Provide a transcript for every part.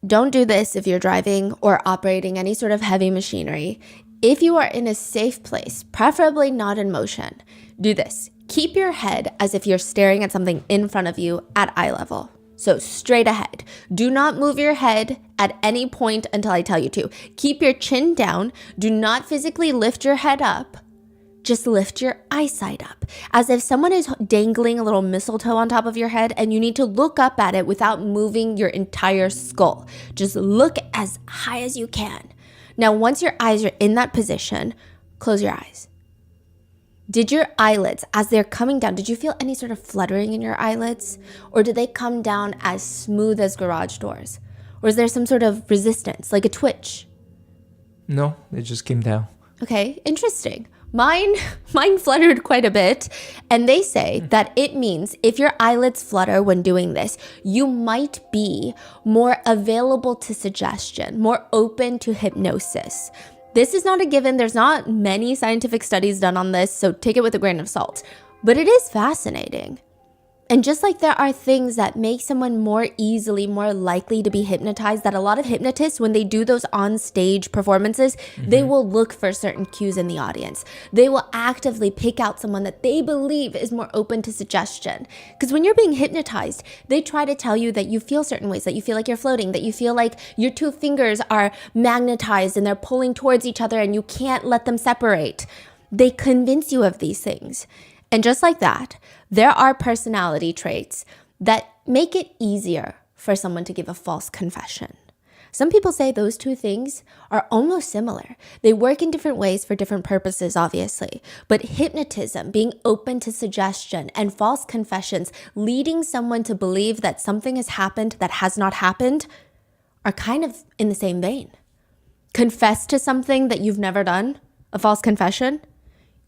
Don't do this if you're driving or operating any sort of heavy machinery. If you are in a safe place, preferably not in motion, do this. Keep your head as if you're staring at something in front of you at eye level. So straight ahead. Do not move your head at any point until I tell you to. Keep your chin down. Do not physically lift your head up. Just lift your eyesight up, as if someone is dangling a little mistletoe on top of your head and you need to look up at it without moving your entire skull. Just look as high as you can. Now, once your eyes are in that position, close your eyes. Did your eyelids, as they're coming down, did you feel any sort of fluttering in your eyelids? Or did they come down as smooth as garage doors? Or is there some sort of resistance, like a twitch? No, it just came down. Okay, interesting. Mine fluttered quite a bit, and they say that it means if your eyelids flutter when doing this, you might be more available to suggestion, more open to hypnosis. This is not a given. There's not many scientific studies done on this, so take it with a grain of salt. But it is fascinating. And just like there are things that make someone more likely to be hypnotized, that a lot of hypnotists, when they do those on-stage performances, they will look for certain cues in the audience. They will actively pick out someone that they believe is more open to suggestion. Because when you're being hypnotized, they try to tell you that you feel certain ways, that you feel like you're floating, that you feel like your two fingers are magnetized and they're pulling towards each other and you can't let them separate. They convince you of these things. And just like that, there are personality traits that make it easier for someone to give a false confession. Some people say those two things are almost similar. They work in different ways for different purposes, obviously. But hypnotism, being open to suggestion, and false confessions, leading someone to believe that something has happened that has not happened, are kind of in the same vein. Confess to something that you've never done, a false confession.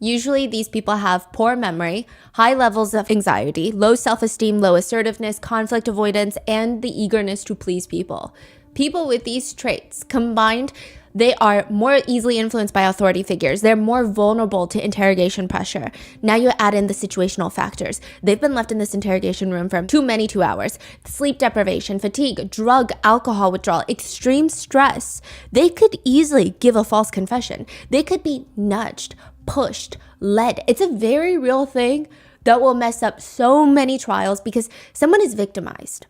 Usually these people have poor memory, high levels of anxiety, low self-esteem, low assertiveness, conflict avoidance, and the eagerness to please people. People with these traits combined, they are more easily influenced by authority figures. They're more vulnerable to interrogation pressure. Now you add in the situational factors. They've been left in this interrogation room for too many 2 hours. Sleep deprivation, fatigue, drug, alcohol withdrawal, extreme stress. They could easily give a false confession. They could be nudged, pushed, led. It's a very real thing that will mess up so many trials because someone is victimized.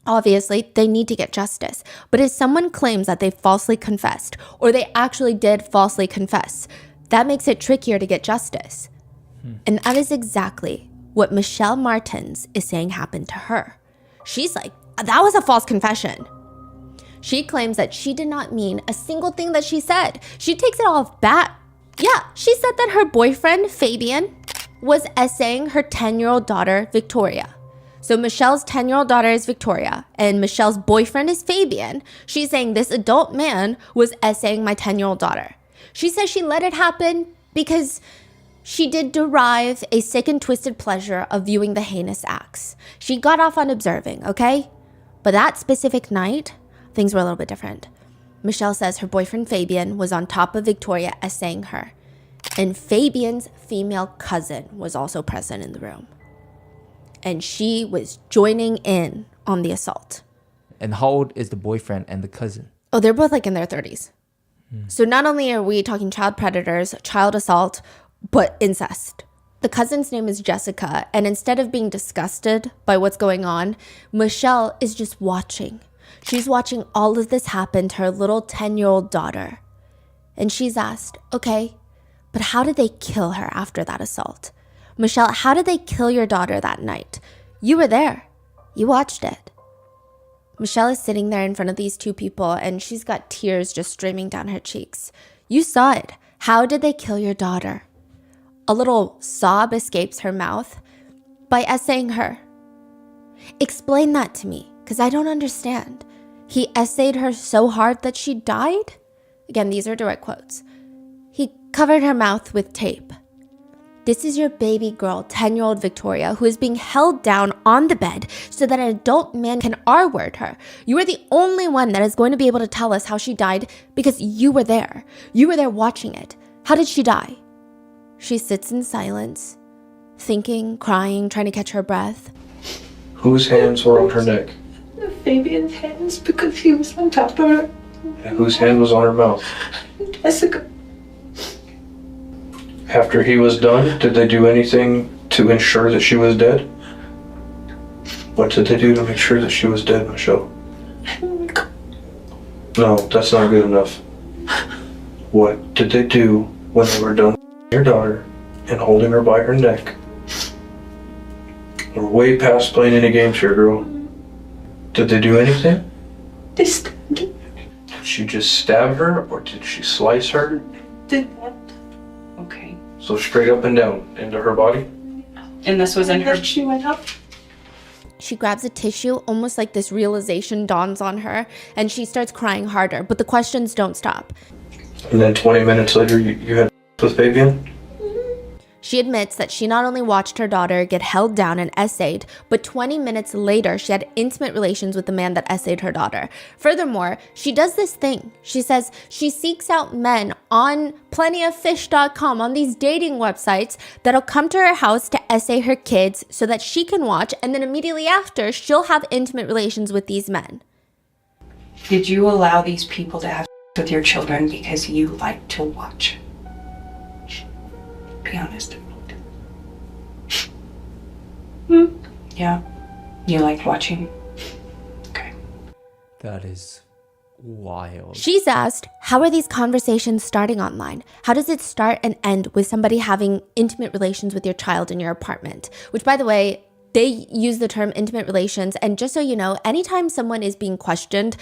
Obviously, they need to get justice. But if someone claims that they falsely confessed or they actually did falsely confess, that makes it trickier to get justice. And that is exactly what Michelle Martins is saying happened to her. She's like, that was a false confession. She claims that she did not mean a single thing that she said. She takes it all back. Yeah, she said that her boyfriend, Fabian, was essaying her 10-year-old daughter, Victoria. So Michelle's 10-year-old daughter is Victoria, and Michelle's boyfriend is Fabian. She's saying this adult man was essaying my 10-year-old daughter. She says she let it happen because she did derive a sick and twisted pleasure of viewing the heinous acts. She got off on observing, okay? But that specific night, things were a little bit different. Michelle says her boyfriend Fabian was on top of Victoria essaying her. And Fabian's female cousin was also present in the room. And she was joining in on the assault. And how old is the boyfriend and the cousin? Oh, they're both like in their 30s. So not only are we talking child predators, child assault, but incest. The cousin's name is Jessica. And instead of being disgusted by what's going on, Michelle is just watching. She's watching all of this happen to her little 10-year-old daughter. And she's asked, okay, but how did they kill her after that assault? Michelle, how did they kill your daughter that night? You were there. You watched it. Michelle is sitting there in front of these two people and she's got tears just streaming down her cheeks. You saw it. How did they kill your daughter? A little sob escapes her mouth by essaying her. Explain that to me, because I don't understand. He essayed her so hard that she died? Again, these are direct quotes. He covered her mouth with tape. This is your baby girl, 10-year-old Victoria, who is being held down on the bed so that an adult man can R-word her. You are the only one that is going to be able to tell us how she died because you were there. You were there watching it. How did she die? She sits in silence, thinking, crying, trying to catch her breath. Whose hands were on her neck? Fabian's hands because he was on top of her. And whose hand was on her mouth? Jessica. After he was done, did they do anything to ensure that she was dead? What did they do to make sure that she was dead, Michelle? No, that's not good enough. What did they do when they were done with your daughter and holding her by her neck? We're way past playing any games here, girl. Did they do anything? They stabbed her. Did she just stab her or did she slice her? Did what? Okay. So straight up and down into her body? And this was in her. She went up. She grabs a tissue, almost like this realization dawns on her, and she starts crying harder, but the questions don't stop. And then 20 minutes later, you had with Fabian? She admits that she not only watched her daughter get held down and essayed, but 20 minutes later, she had intimate relations with the man that essayed her daughter. Furthermore, she does this thing. She says she seeks out men on plentyoffish.com, on these dating websites, that'll come to her house to essay her kids so that she can watch, and then immediately after, she'll have intimate relations with these men. Did you allow these people to have with your children because you like to watch? Be honest. Yeah? You like watching? Okay. That is wild. She's asked, how are these conversations starting online? How does it start and end with somebody having intimate relations with your child in your apartment? Which, by the way, they use the term intimate relations. And just so you know, anytime someone is being questioned,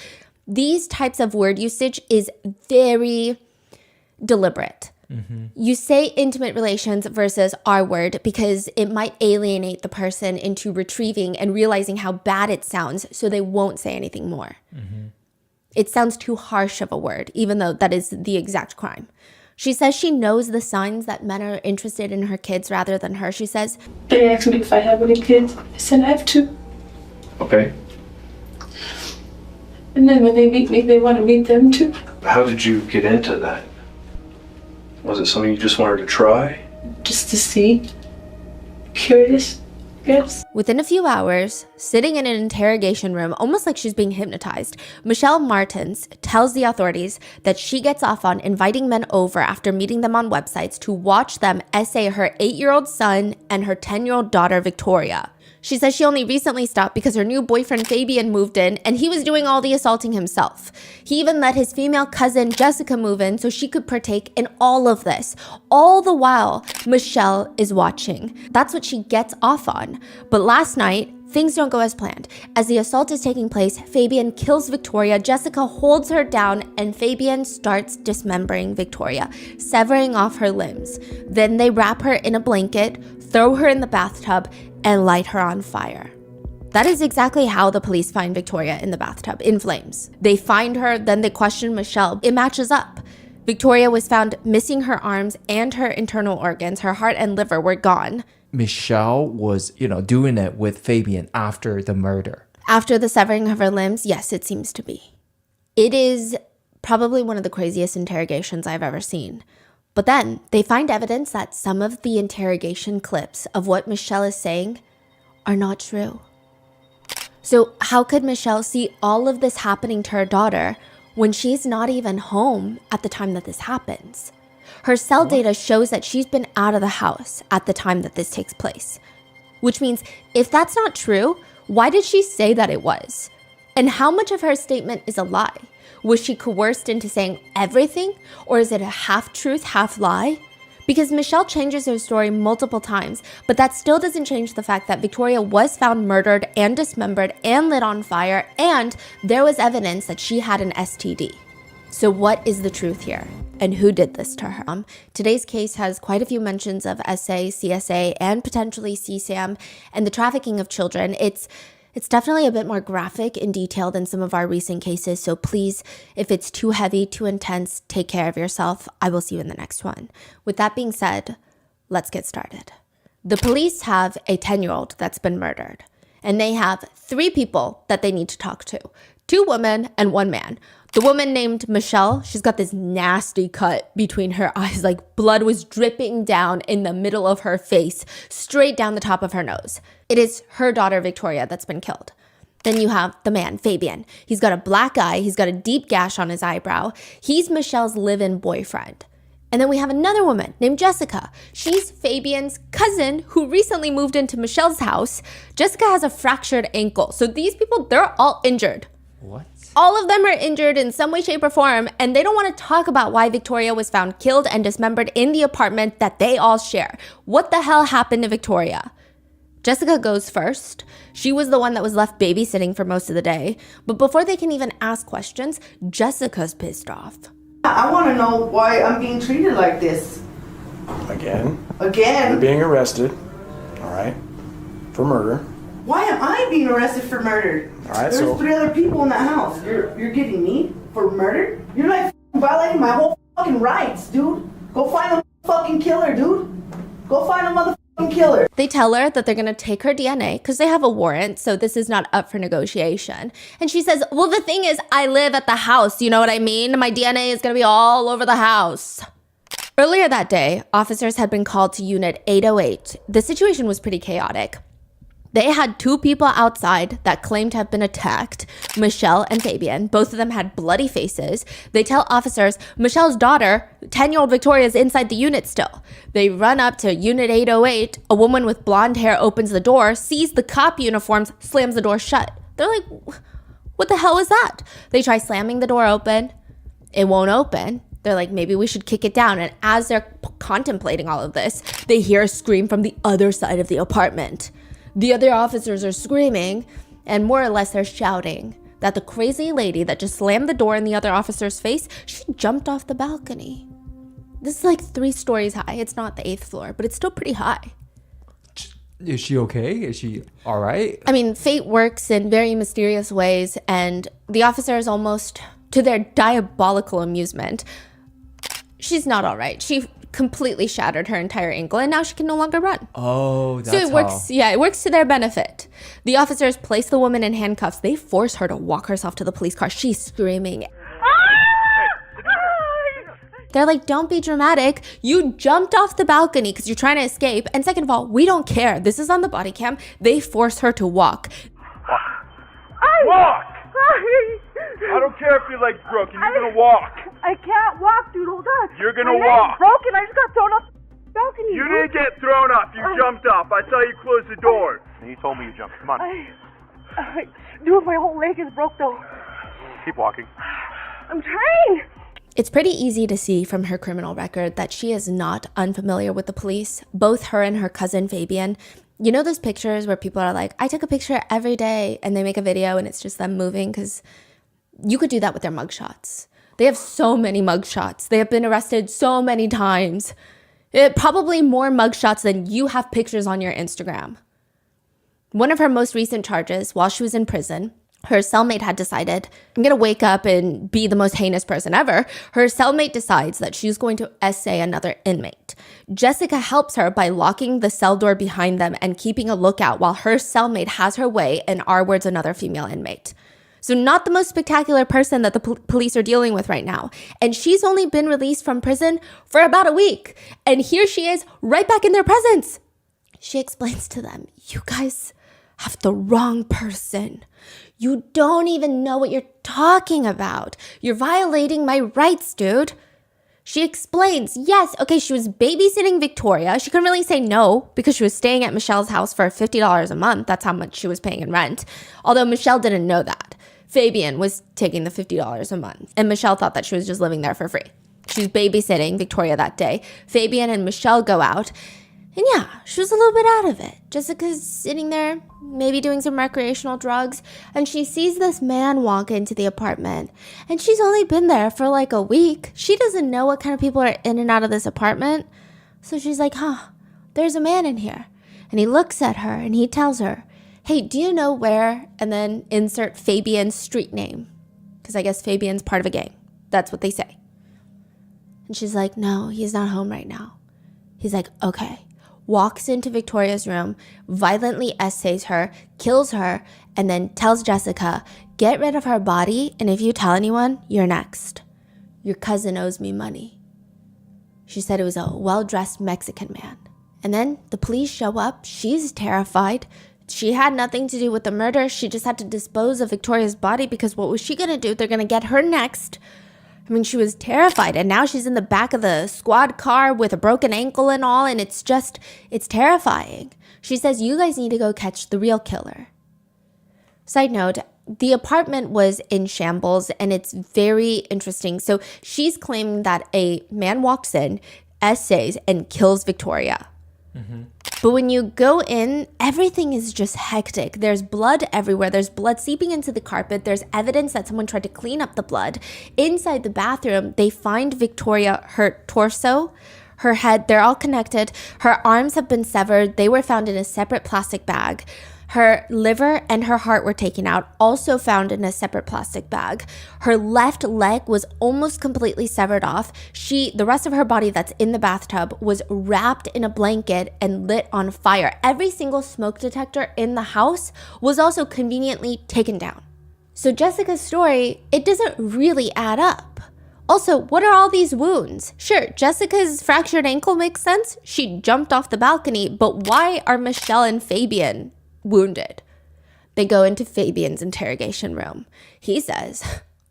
these types of word usage is very deliberate. You say intimate relations versus our word because it might alienate the person into retrieving and realizing how bad it sounds, so they won't say anything more. It sounds too harsh of a word, even though that is the exact crime. She says she knows the signs that men are interested in her kids rather than her. She says, they asked me if I have any kids. I said I have two. Okay. And then when they meet me, they want to meet them too. How did you get into that? Was it something you just wanted to try? Just to see. Curious, yes. within a few hours, sitting in an interrogation room, almost like she's being hypnotized, Michelle Martins tells the authorities that she gets off on inviting men over after meeting them on websites to watch them essay her 8-year-old son and her 10-year-old daughter, Victoria. She says she only recently stopped because her new boyfriend Fabian moved in and he was doing all the assaulting himself. He even let his female cousin Jessica move in so she could partake in all of this. All the while, Michelle is watching. That's what she gets off on. But last night, things don't go as planned. As the assault is taking place, Fabian kills Victoria, Jessica holds her down, and Fabian starts dismembering Victoria, severing off her limbs. Then they wrap her in a blanket, throw her in the bathtub, and light her on fire. That is exactly how the police find Victoria in the bathtub, in flames. They find her, then they question Michelle. It matches up. Victoria was found missing her arms and her internal organs. Her heart and liver were gone. Michelle was, doing it with Fabian after the murder. After the severing of her limbs, yes, it seems to be. It is probably one of the craziest interrogations I've ever seen. But then they find evidence that some of the interrogation clips of what Michelle is saying are not true. So how could Michelle see all of this happening to her daughter when she's not even home at the time that this happens? Her cell data shows that she's been out of the house at the time that this takes place. Which means if that's not true, why did she say that it was? And how much of her statement is a lie? Was she coerced into saying everything? Or is it a half-truth, half-lie? Because Michelle changes her story multiple times, but that still doesn't change the fact that Victoria was found murdered and dismembered and lit on fire, and there was evidence that she had an STD. So what is the truth here? And who did this to her? Today's case has quite a few mentions of SA, CSA, and potentially CSAM, and the trafficking of children. It's definitely a bit more graphic in detail than some of our recent cases, so please, if it's too heavy, too intense, take care of yourself. I will see you in the next one. With that being said, let's get started. The police have a 10-year-old that's been murdered, and they have 3 people that they need to talk to. 2 women and 1 man. The woman named Michelle, she's got this nasty cut between her eyes, like blood was dripping down in the middle of her face, straight down the top of her nose. It is her daughter, Victoria, that's been killed. Then you have the man, Fabian. He's got a black eye. He's got a deep gash on his eyebrow. He's Michelle's live-in boyfriend. And then we have another woman named Jessica. She's Fabian's cousin who recently moved into Michelle's house. Jessica has a fractured ankle. So these people, they're all injured. What? All of them are injured in some way, shape, or form, and they don't want to talk about why Victoria was found killed and dismembered in the apartment that they all share. What the hell happened to Victoria? Jessica goes first. She was the one that was left babysitting for most of the day. But before they can even ask questions, Jessica's pissed off. I want to know why I'm being treated like this. Again? Again? You're being arrested, all right, for murder. Why am I being arrested for murder? All right, There's so 3 other people in that house. You're getting me for murder? You're like violating my whole fucking rights, dude. Go find the fucking killer, dude. Go find a motherfucking killer. They tell her that they're going to take her DNA because they have a warrant, so this is not up for negotiation. And she says, well, the thing is, I live at the house, you know what I mean? My DNA is going to be all over the house. Earlier that day, officers had been called to Unit 808. The situation was pretty chaotic. They had 2 people outside that claimed to have been attacked, Michelle and Fabian. Both of them had bloody faces. They tell officers Michelle's daughter, 10-year-old Victoria, is inside the unit still. They run up to Unit 808. A woman with blonde hair opens the door, sees the cop uniforms, slams the door shut. They're like, what the hell is that? They try slamming the door open. It won't open. They're like, maybe we should kick it down. And as they're contemplating all of this, they hear a scream from the other side of the apartment. The other officers are screaming, and more or less they're shouting that the crazy lady that just slammed the door in the other officer's face, she jumped off the balcony. This is like 3 stories high. It's not the 8th floor, but it's still pretty high. Is she okay? Is she all right? I mean, fate works in very mysterious ways, and the officers, almost to their diabolical amusement, she's not all right. She completely shattered her entire ankle, and now she can no longer run. Oh, that's so it works. Yeah, it works to their benefit. The officers place the woman in handcuffs. They force her to walk herself to the police car. She's screaming. They're like, don't be dramatic. You jumped off the balcony because you're trying to escape. And second of all, we don't care. This is on the body cam. They force her to walk. Walk! I don't care if your leg's broken. You're gonna walk. I can't walk, dude. Hold on. You're gonna My walk. leg's broken. I just got thrown off the balcony. You didn't get thrown off. You jumped off. I saw you close the door. And you told me you jumped. Come on. Dude, my whole leg is broke, though. Keep walking. I'm trying. It's pretty easy to see from her criminal record that she is not unfamiliar with the police. Both her and her cousin Fabian. You know those pictures where people are like, I took a picture every day, and they make a video and it's just them moving? Because you could do that with their mugshots. They have so many mugshots. They have been arrested so many times. Probably more mugshots than you have pictures on your Instagram. One of her most recent charges, while she was in prison, her cellmate had decided, I'm going to wake up and be the most heinous person ever. Her cellmate decides that she's going to essay another inmate. Jessica helps her by locking the cell door behind them and keeping a lookout while her cellmate has her way and R-words another female inmate. So not the most spectacular person that the police are dealing with right now. And she's only been released from prison for about a week. And here she is right back in their presence. She explains to them, you guys have the wrong person. You don't even know what you're talking about. You're violating my rights, dude. She explains, yes, okay, she was babysitting Victoria. She couldn't really say no because she was staying at Michelle's house for $50 a month. That's how much she was paying in rent. Although Michelle didn't know that. Fabian was taking the $50 a month, and Michelle thought that she was just living there for free. She's babysitting Victoria that day. Fabian and Michelle go out, and yeah, she was a little bit out of it. Jessica's sitting there, maybe doing some recreational drugs, and she sees this man walk into the apartment, and she's only been there for like a week. She doesn't know what kind of people are in and out of this apartment, so she's like, there's a man in here. And he looks at her, and he tells her, hey, do you know where? And then insert Fabian's street name. Because I guess Fabian's part of a gang. That's what they say. And she's like, no, he's not home right now. He's like, okay. Walks into Victoria's room, violently essays her, kills her, and then tells Jessica, get rid of her body, and if you tell anyone, you're next. Your cousin owes me money. She said it was a well-dressed Mexican man. And then the police show up. She's terrified. she had nothing to do with the murder. She just had to dispose of Victoria's body because what was she going to do? They're going to get her next. I mean, she was terrified, and now she's in the back of the squad car with a broken ankle and all, and it's terrifying. She says, you guys need to go catch the real killer. Side note, the apartment was in shambles, and it's very interesting. So she's claiming that a man walks in, essays, and kills Victoria. But when you go in, everything is just hectic. There's blood everywhere. There's blood seeping into the carpet. There's evidence that someone tried to clean up the blood. Inside the bathroom, they find Victoria, her torso, her head. They're all connected. Her arms have been severed. They were found in a separate plastic bag. Her liver and her heart were taken out, also found in a separate plastic bag. Her left leg was almost completely severed off. The rest of her body that's in the bathtub was wrapped in a blanket and lit on fire. Every single smoke detector in the house was also conveniently taken down. So Jessica's story, it doesn't really add up. Also, what are all these wounds? Sure, Jessica's fractured ankle makes sense. She jumped off the balcony, but why are Michelle and Fabian wounded? They go into Fabian's interrogation room. He says,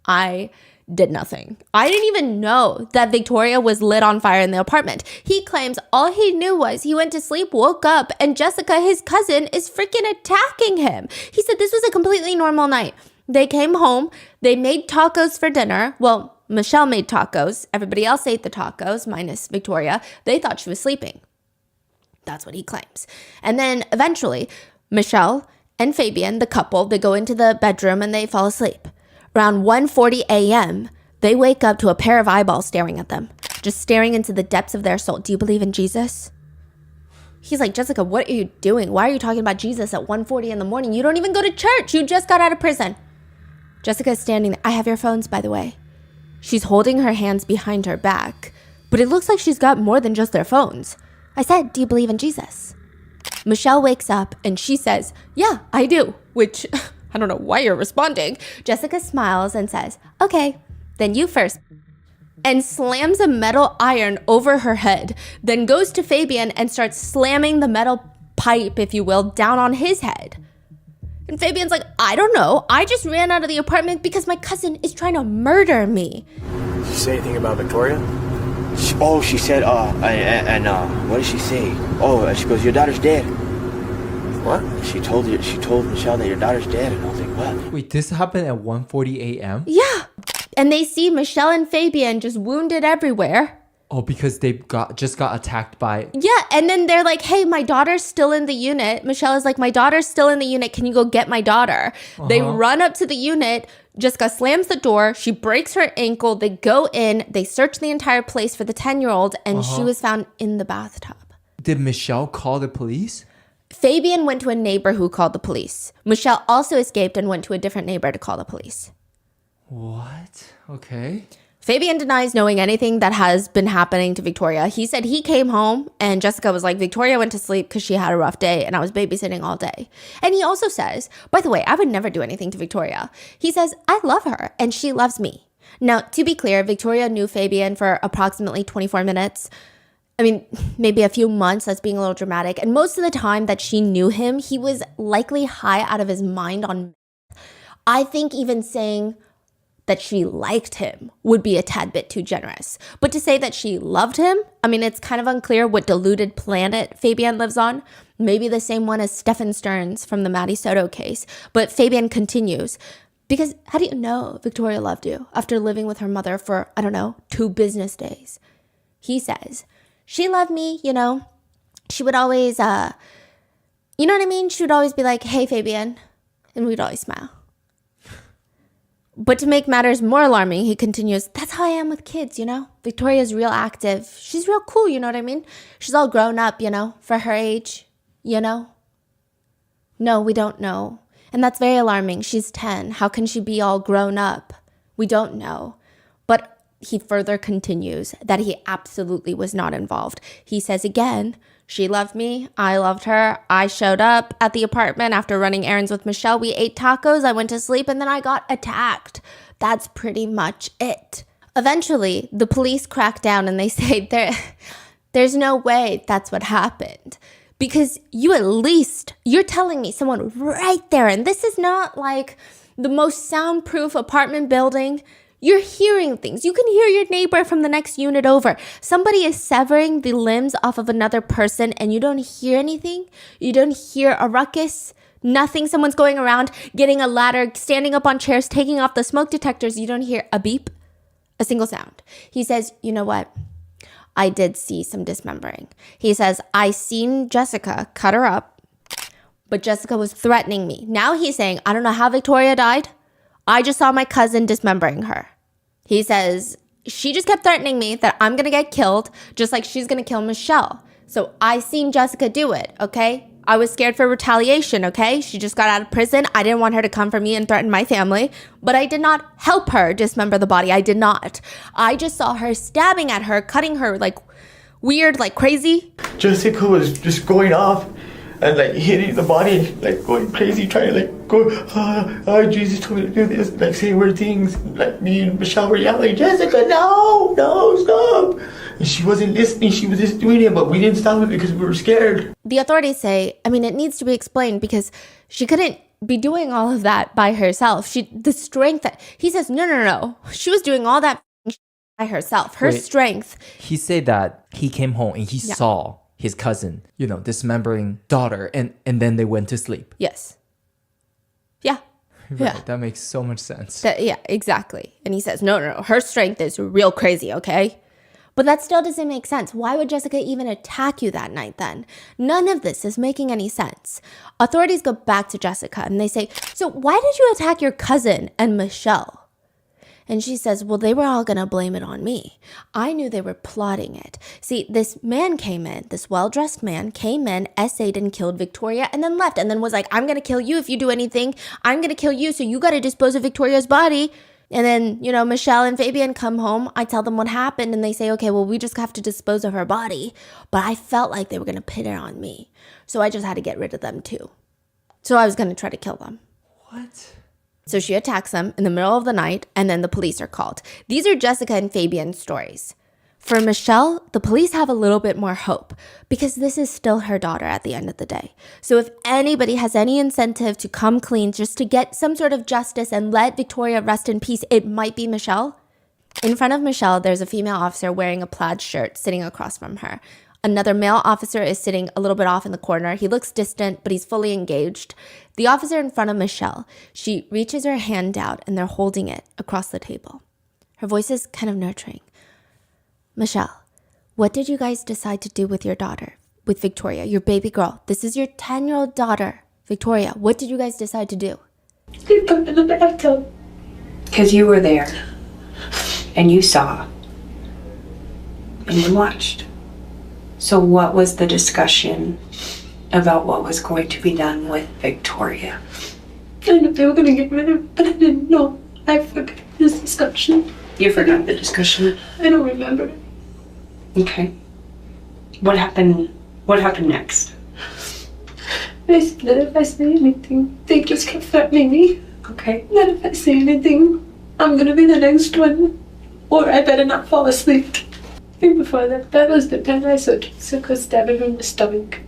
I did nothing. I didn't even know that Victoria was lit on fire in the apartment. He claims all he knew was he went to sleep, woke up, and Jessica, his cousin, is freaking attacking him. He said this was a completely normal night. They came home, they made tacos for dinner. Well, Michelle made tacos. Everybody else ate the tacos, minus Victoria. They thought she was sleeping. That's what he claims. And then eventually, Michelle and Fabian, the couple, they go into the bedroom and they fall asleep. Around 1:40 a.m., they wake up to a pair of eyeballs staring at them, just staring into the depths of their soul. Do you believe in Jesus? He's like, Jessica, what are you doing? Why are you talking about Jesus at 1:40 in the morning? You don't even go to church. You just got out of prison. Jessica is standing there. I have your phones, by the way. She's holding her hands behind her back, but it looks like she's got more than just their phones. I said, do you believe in Jesus? Michelle wakes up and she says, yeah, I do, which I don't know why you're responding. Jessica smiles and says, okay, then you first, and slams a metal iron over her head, then goes to Fabian and starts slamming the metal pipe, if you will, down on his head. And Fabian's like, I don't know. I just ran out of the apartment because my cousin is trying to murder me. Did she say anything about Victoria? She said, what did she say? She goes, your daughter's dead. What? She told Michelle that your daughter's dead, and I was like, what? Wait, this happened at 1:40 a.m.? Yeah. And they see Michelle and Fabian just wounded everywhere. Oh, because they just got attacked by... Yeah, and then they're like, hey, my daughter's still in the unit. Michelle is like, my daughter's still in the unit. Can you go get my daughter? They run up to the unit. Jessica slams the door. She breaks her ankle. They go in. They search the entire place for the 10-year-old, and she was found in the bathtub. Did Michelle call the police? Fabian went to a neighbor who called the police. Michelle also escaped and went to a different neighbor to call the police. What? Okay. Fabian denies knowing anything that has been happening to Victoria. He said he came home and Jessica was like, Victoria went to sleep because she had a rough day and I was babysitting all day. And he also says, by the way, I would never do anything to Victoria. He says, I love her and she loves me. Now, to be clear, Victoria knew Fabian for approximately 24 minutes. I mean, maybe a few months. That's being a little dramatic. And most of the time that she knew him, he was likely high out of his mind on meth. I think even saying that she liked him would be a tad bit too generous. But to say that she loved him, I mean, it's kind of unclear what deluded planet Fabian lives on. Maybe the same one as Stephen Stearns from the Maddie Soto case. But Fabian continues, because how do you know Victoria loved you after living with her mother for, 2 business days? He says, she loved me, She would always, you know what I mean? She would always be like, hey, Fabian. And we'd always smile. But to make matters more alarming, he continues, that's how I am with kids, Victoria's real active. She's real cool, you know what I mean? She's all grown up, for her age, No, we don't know. And that's very alarming. She's 10. How can she be all grown up? We don't know. But he further continues that he absolutely was not involved. He says again, she loved me. I loved her. I showed up at the apartment after running errands with Michelle. We ate tacos. I went to sleep and then I got attacked. That's pretty much it. Eventually, the police crack down and they say there's no way that's what happened Because you're telling me someone right there, and this is not like the most soundproof apartment building. You're hearing things. You can hear your neighbor from the next unit over. Somebody is severing the limbs off of another person and you don't hear anything. You don't hear a ruckus. Nothing. Someone's going around, getting a ladder, standing up on chairs, taking off the smoke detectors. You don't hear a beep, a single sound. He says, you know what? I did see some dismembering. He says, I seen Jessica cut her up, but Jessica was threatening me. Now he's saying, I don't know how Victoria died. I just saw my cousin dismembering her. He says, she just kept threatening me that I'm going to get killed, just like she's going to kill Michelle. So I seen Jessica do it, okay? I was scared for retaliation, okay? She just got out of prison. I didn't want her to come for me and threaten my family, but I did not help her dismember the body. I did not. I just saw her stabbing at her, cutting her like weird, like crazy. Jessica was just going off and like hitting the body and like going crazy, trying to like go, Jesus told me to do this, like say weird things. Like me and Michelle were yelling, Jessica, no, stop. And she wasn't listening, she was just doing it, but we didn't stop it because we were scared. The authorities say, I mean, it needs to be explained because she couldn't be doing all of that by herself. The strength that, he says, no. She was doing all that by herself. Her strength. He said that he came home and he saw his cousin, dismembering daughter, and then they went to sleep. Yes. Yeah. Right. Yeah. That makes so much sense. Yeah, exactly. And he says, no. Her strength is real crazy, okay? But that still doesn't make sense. Why would Jessica even attack you that night then? None of this is making any sense. Authorities go back to Jessica and they say, so why did you attack your cousin and Michelle? And she says, well, they were all going to blame it on me. I knew they were plotting it. See, this man came in, this well-dressed man came in, essayed and killed Victoria and then left and then was like, I'm going to kill you if you do anything. I'm going to kill you, so you got to dispose of Victoria's body. And then, Michelle and Fabian come home. I tell them what happened and they say, okay, well, we just have to dispose of her body. But I felt like they were going to pin it on me. So I just had to get rid of them too. So I was going to try to kill them. What? So she attacks them in the middle of the night and then the police are called. These are Jessica and Fabian's stories. For Michelle, the police have a little bit more hope because this is still her daughter at the end of the day. So if anybody has any incentive to come clean just to get some sort of justice and let Victoria rest in peace, it might be Michelle. In front of Michelle, there's a female officer wearing a plaid shirt sitting across from her. Another male officer is sitting a little bit off in the corner. He looks distant, but he's fully engaged. The officer in front of Michelle, she reaches her hand out and they're holding it across the table. Her voice is kind of nurturing. Michelle, what did you guys decide to do with your daughter, with Victoria, your baby girl? This is your 10-year-old daughter, Victoria. What did you guys decide to do? We put her in the bathtub. Because you were there. And you saw. And you watched. So what was the discussion about what was going to be done with Victoria? I knew they were going to get rid of her, but I didn't know. I forgot this discussion. You forgot the discussion? I don't remember it. Okay. What happened next? They said that if I say anything, they just kept threatening me. Okay. That if I say anything, I'm gonna be the next one. Or I better not fall asleep. And before that was the time I saw Jessica stabbing her in the stomach.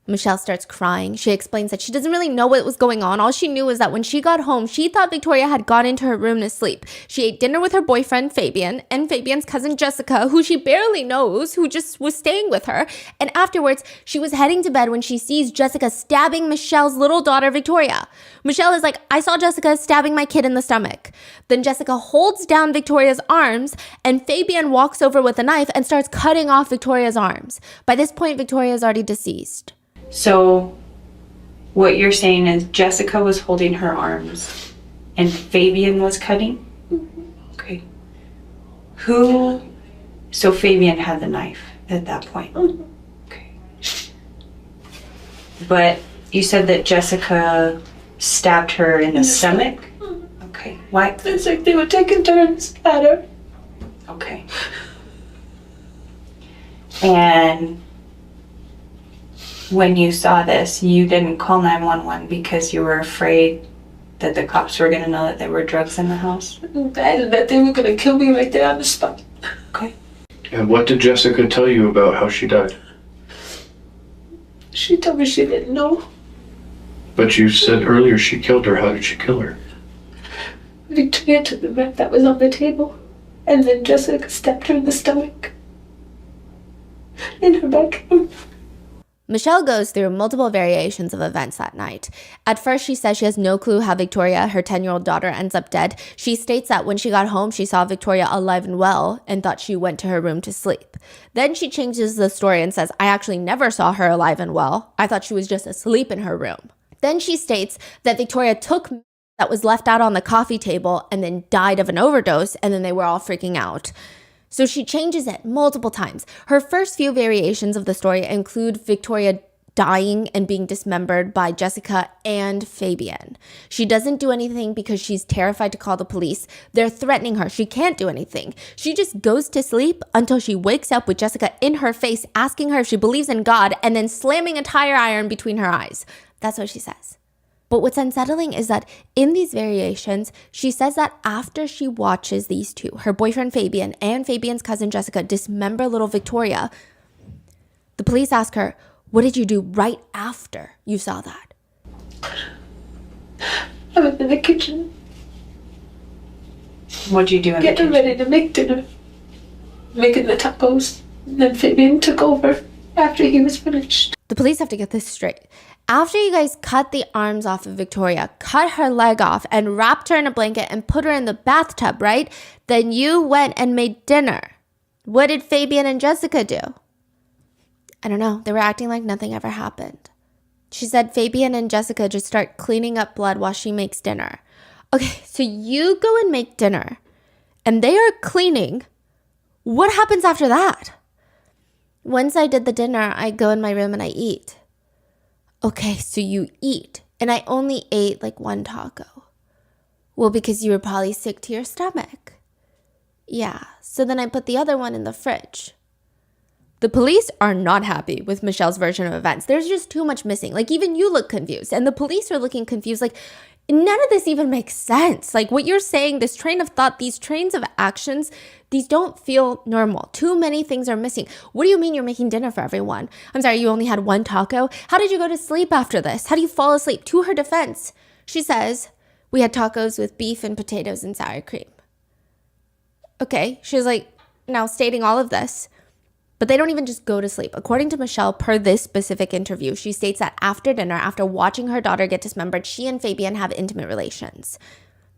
Michelle starts crying. She explains that she doesn't really know what was going on. All she knew is that when she got home, she thought Victoria had gone into her room to sleep. She ate dinner with her boyfriend, Fabian, and Fabian's cousin, Jessica, who she barely knows, who just was staying with her. And afterwards, she was heading to bed when she sees Jessica stabbing Michelle's little daughter, Victoria. Michelle is like, I saw Jessica stabbing my kid in the stomach. Then Jessica holds down Victoria's arms, and Fabian walks over with a knife and starts cutting off Victoria's arms. By this point, Victoria is already deceased. So what you're saying is Jessica was holding her arms and Fabian was cutting? Okay. So Fabian had the knife at that point? Okay. But you said that Jessica stabbed her in the stomach? Okay. Why? It's like they were taking turns at her. Okay. And when you saw this, you didn't call 911 because you were afraid that the cops were going to know that there were drugs in the house? That they were going to kill me right there on the spot. Okay. And what did Jessica tell you about how she died? She told me she didn't know. But you said earlier she killed her. How did she kill her? Victoria took the meth that was on the table, and then Jessica stabbed her in the stomach. In her bedroom. Michelle goes through multiple variations of events that night. At first, she says she has no clue how Victoria, her 10-year-old daughter, ends up dead. She states that when she got home, she saw Victoria alive and well and thought she went to her room to sleep. Then she changes the story and says, I actually never saw her alive and well. I thought she was just asleep in her room. Then she states that Victoria took that was left out on the coffee table and then died of an overdose, and then they were all freaking out. So she changes it multiple times. Her first few variations of the story include Victoria dying and being dismembered by Jessica and Fabian. She doesn't do anything because she's terrified to call the police. They're threatening her. She can't do anything. She just goes to sleep until she wakes up with Jessica in her face, asking her if she believes in God, and then slamming a tire iron between her eyes. That's what she says. But what's unsettling is that in these variations, she says that after she watches these two, her boyfriend Fabian and Fabian's cousin Jessica, dismember little Victoria, the police ask her, what did you do right after you saw that? I was in the kitchen. What'd you do in the Getting kitchen? ready to make dinner. Making the tacos. And then Fabian took over after he was finished. The police have to get this straight. After you guys cut the arms off of Victoria, cut her leg off, and wrapped her in a blanket and put her in the bathtub, right? Then you went and made dinner. What did Fabian and Jessica do? I don't know. They were acting like nothing ever happened. She said Fabian and Jessica just start cleaning up blood while she makes dinner. Okay, so you go and make dinner, and they are cleaning. What happens after that? Once I did the dinner, I go in my room and I eat. Okay, so you eat, and I only ate like one taco. Well, because you were probably sick to your stomach. Yeah, so then I put the other one in the fridge. The police are not happy with Michelle's version of events. There's just too much missing. Like, even you look confused, and the police are looking confused. Like, none of this even makes sense. Like, what you're saying, this train of thought, these trains of actions, these don't feel normal. Too many things are missing. What do you mean you're making dinner for everyone? I'm sorry, you only had one taco? How did you go to sleep after this? How do you fall asleep? To her defense, she says, we had tacos with beef and potatoes and sour cream. Okay, she was like, now stating all of this. But they don't even just go to sleep. According to Michelle, per this specific interview, she states that after dinner, after watching her daughter get dismembered, she and Fabian have intimate relations.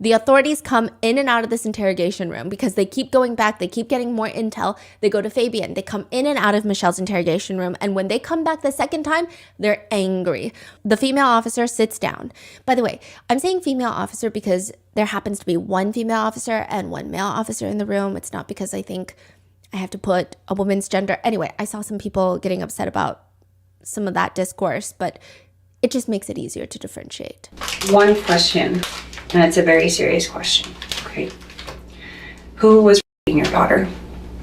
The authorities come in and out of this interrogation room because they keep going back. They keep getting more intel. They go to Fabian. They come in and out of Michelle's interrogation room. And when they come back the second time, they're angry. The female officer sits down. By the way, I'm saying female officer because there happens to be one female officer and one male officer in the room. It's not because I think I have to put a woman's gender. Anyway, I saw some people getting upset about some of that discourse, but it just makes it easier to differentiate. One question, and it's a very serious question. Okay. Who was raping your daughter?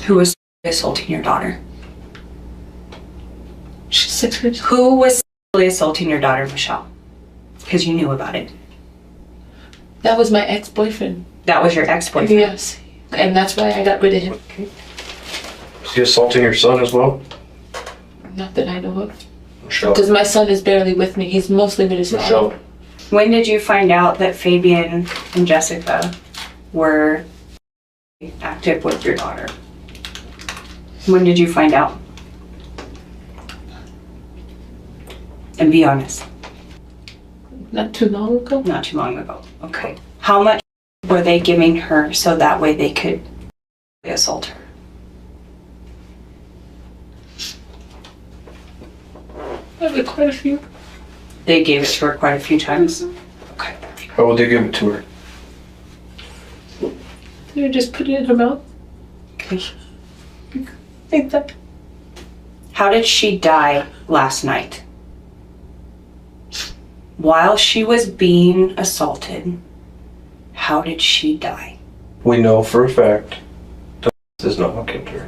Who was assaulting your daughter? She said, who was sexually assaulting your daughter, Michelle? Because you knew about it. that was my ex-boyfriend. That was your ex-boyfriend? Yes. And that's why I got rid of him. Okay. Is he assaulting your son as well? Not that I know of. Michelle. Because my son is barely with me. He's mostly with his Michelle. father. When did you find out that Fabian and Jessica were active with your daughter? When did you find out? And be honest. Not too long ago. Not too long ago. Okay. How much were they giving her so that way they could assault her? Maybe quite a few. They gave it to her quite a few times? Okay. How would they give it to her? You just put it in her mouth. Okay. Like that. How did she die last night? While she was being assaulted, how did she die? We know for a fact that this is not what killed her.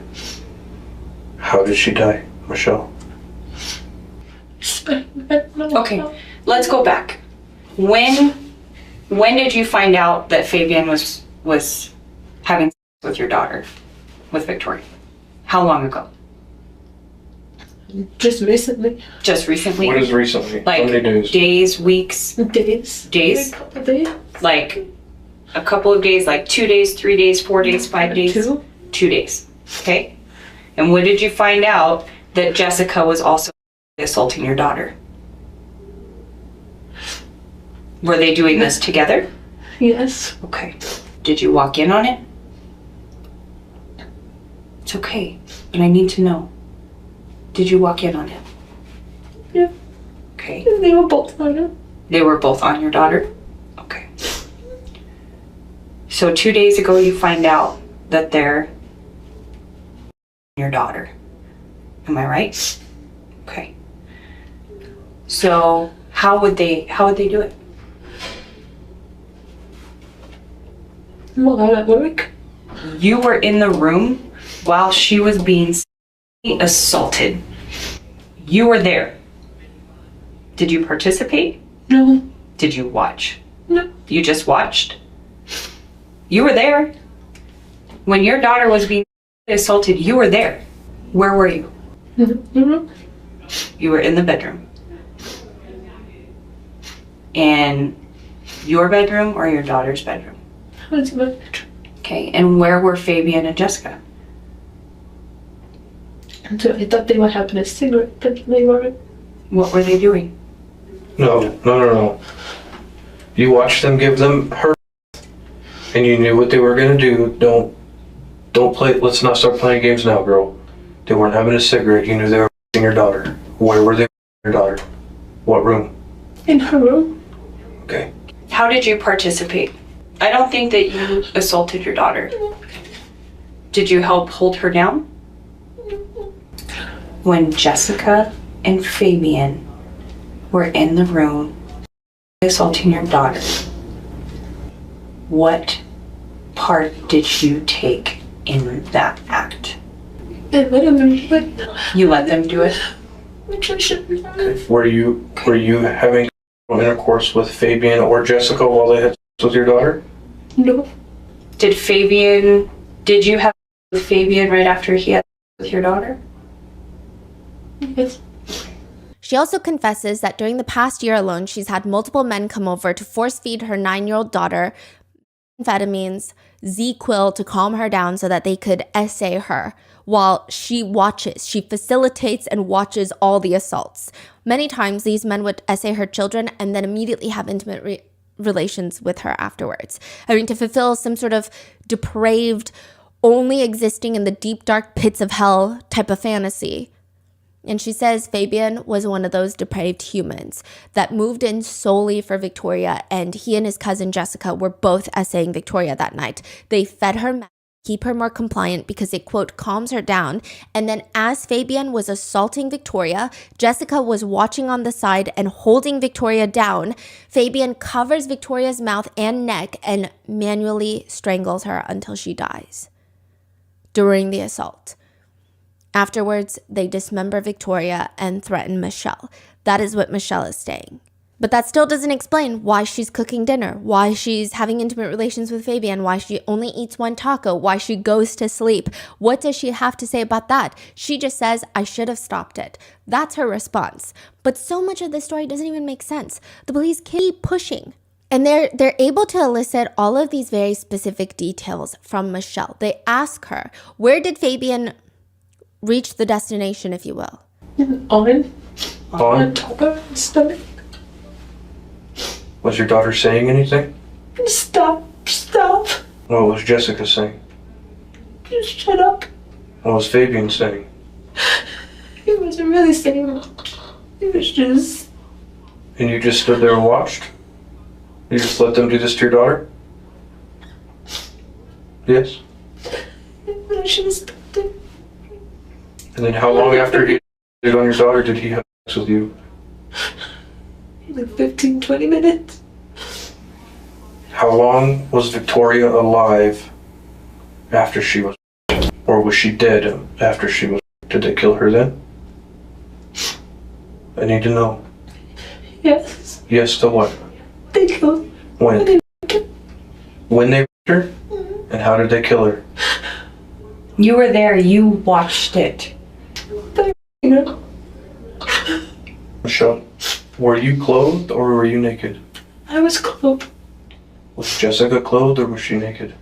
How did she die, Michelle? Okay, let's go back. When did you find out that Fabian was having sex with your daughter, with Victoria? How long ago? Just recently. Just recently? What is recently? Like How many days? days, weeks? Days. Days? A couple of days. Like a couple of days, like 2 days, 3 days, 4 days, 5 days? 2. 2 days. Okay. And when did you find out that Jessica was also assaulting your daughter? Were they doing this together? Yes. Okay. Did you walk in on it? It's okay, but I need to know. Did you walk in on it? Yeah. Okay. They were both on it. They were both on your daughter? Okay. So 2 days ago you find out that they're your daughter. Am I right? Okay. So how would they do it? While at work. You were in the room while she was being assaulted. You were there. Did you participate? No. Did you watch? No. You just watched? You were there. When your daughter was being assaulted, you were there. Where were you? Mm-hmm. You were in the bedroom. In your bedroom or your daughter's bedroom? I was in my bedroom. Okay, and where were Fabian and Jessica? And so I thought they were having a cigarette, but they weren't. What were they doing? No. You watched them give them her, and you knew what they were gonna do. Don't play. Let's not start playing games now, girl. They weren't having a cigarette. You knew they were your daughter. Where were they? Your daughter? What room? In her room. Okay. How did you participate? I don't think that you assaulted your daughter. Did you help hold her down? When Jessica and Fabian were in the room assaulting your daughter, what part did you take in that act? I let them do it. You let them do it? Were you having intercourse with Fabian or Jessica while they had sex with your daughter? No. Did you have sex with Fabian right after he had sex with your daughter? Yes. She also confesses that during the past year alone, she's had multiple men come over to force feed her 9-year-old daughter amphetamines, Z-Quil to calm her down so that they could essay her while she watches. She facilitates and watches all the assaults. Many times, these men would essay her children and then immediately have intimate relations with her afterwards, having to fulfill some sort of depraved, only existing in the deep, dark pits of hell type of fantasy. And she says Fabian was one of those depraved humans that moved in solely for Victoria, and he and his cousin Jessica were both essaying Victoria that night. They fed her, keep her more compliant because it, quote, calms her down. And then as Fabian was assaulting Victoria, Jessica was watching on the side and holding Victoria down. Fabian covers Victoria's mouth and neck and manually strangles her until she dies during the assault. Afterwards, they dismember Victoria and threaten Michelle. That is what Michelle is saying. But that still doesn't explain why she's cooking dinner, why she's having intimate relations with Fabian, why she only eats one taco, why she goes to sleep. What does she have to say about that? She just says, I should have stopped it. That's her response. But so much of this story doesn't even make sense. The police keep pushing. And they're able to elicit all of these very specific details from Michelle. They ask her, where did Fabian reach the destination, if you will? On top of her stomach. Was your daughter saying anything? Stop. What was Jessica saying? Just shut up. What was Fabian saying? He wasn't really saying much. He was just... And you just stood there and watched? You just let them do this to your daughter? Yes? I should have stopped it. And then how long after he did on your daughter did he have sex with you? Like 15, 20 minutes. How long was Victoria alive after she was, or was she dead after she was? Did they kill her then? I need to know. Yes. Yes to what? They killed. When? When they her? Mm-hmm. And how did they kill her? You were there. You watched it. You know. Michelle, were you clothed or were you naked? I was clothed. Was Jessica clothed or was she naked?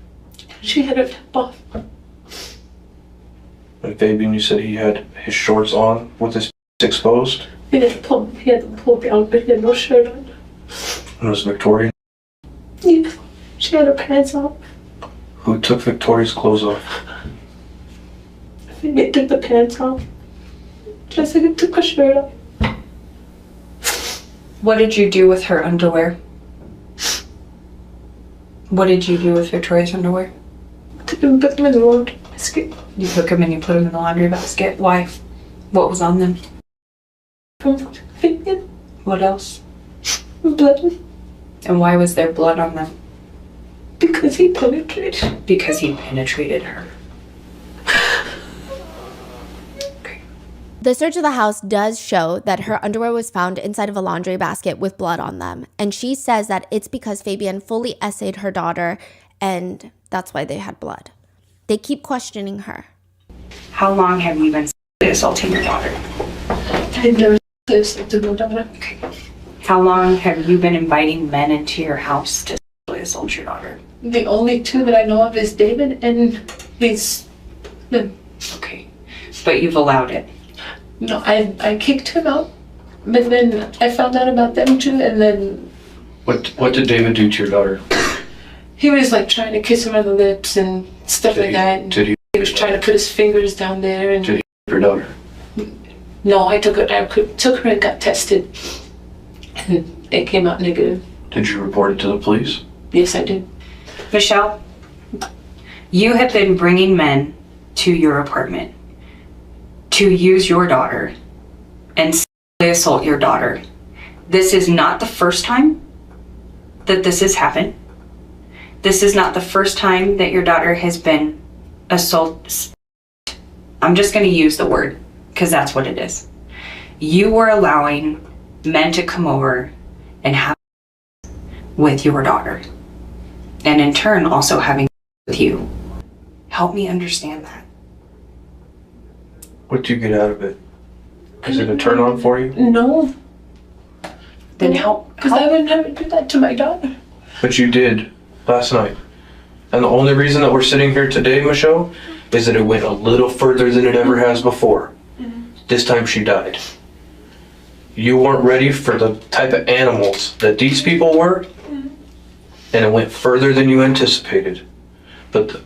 She had her top off. And Fabian, you said he had his shorts on with his exposed? He had them pulled down, but he had no shirt on. And was Victoria? Yeah, she had her pants off. Who took Victoria's clothes off? They took the pants off. Jessica took her shirt off. What did you do with her underwear? What did you do with Victoria's underwear? Took them and put them in the laundry basket. You took them and you put them in the laundry basket. Why? What was on them? From Fabian. What else? Blood. And why was there blood on them? Because he penetrated. Because he penetrated her. The search of the house does show that her underwear was found inside of a laundry basket with blood on them. And she says that it's because Fabian fully essayed her daughter and that's why they had blood. They keep questioning her. How long have you been sexually assaulting your daughter? I never assaulted my daughter. Okay. How long have you been inviting men into your house to sexually assault your daughter? The only two that I know of is David and his... Okay. But you've allowed it. No, I kicked him out, but then I found out about them too, and then... What did David do to your daughter? He was like trying to kiss her on the lips and stuff like that. Did he? He was trying to put his fingers down there and... Did he your daughter? No, I took her and got tested. And it came out negative. Did you report it to the police? Yes, I did. Michelle, you have been bringing men to your apartment to use your daughter and sexually assault your daughter. This is not the first time that this has happened. This is not the first time that your daughter has been assaulted. I'm just going to use the word because that's what it is. You were allowing men to come over and have with your daughter, and in turn also having with you. Help me understand that. What do you get out of it? Is it a turn on for you? No. Then help. Because I would never do that to my daughter. But you did last night. And the only reason that we're sitting here today, Michelle, is that it went a little further than it ever has before. This time she died. You weren't ready for the type of animals that these people were, and it went further than you anticipated. But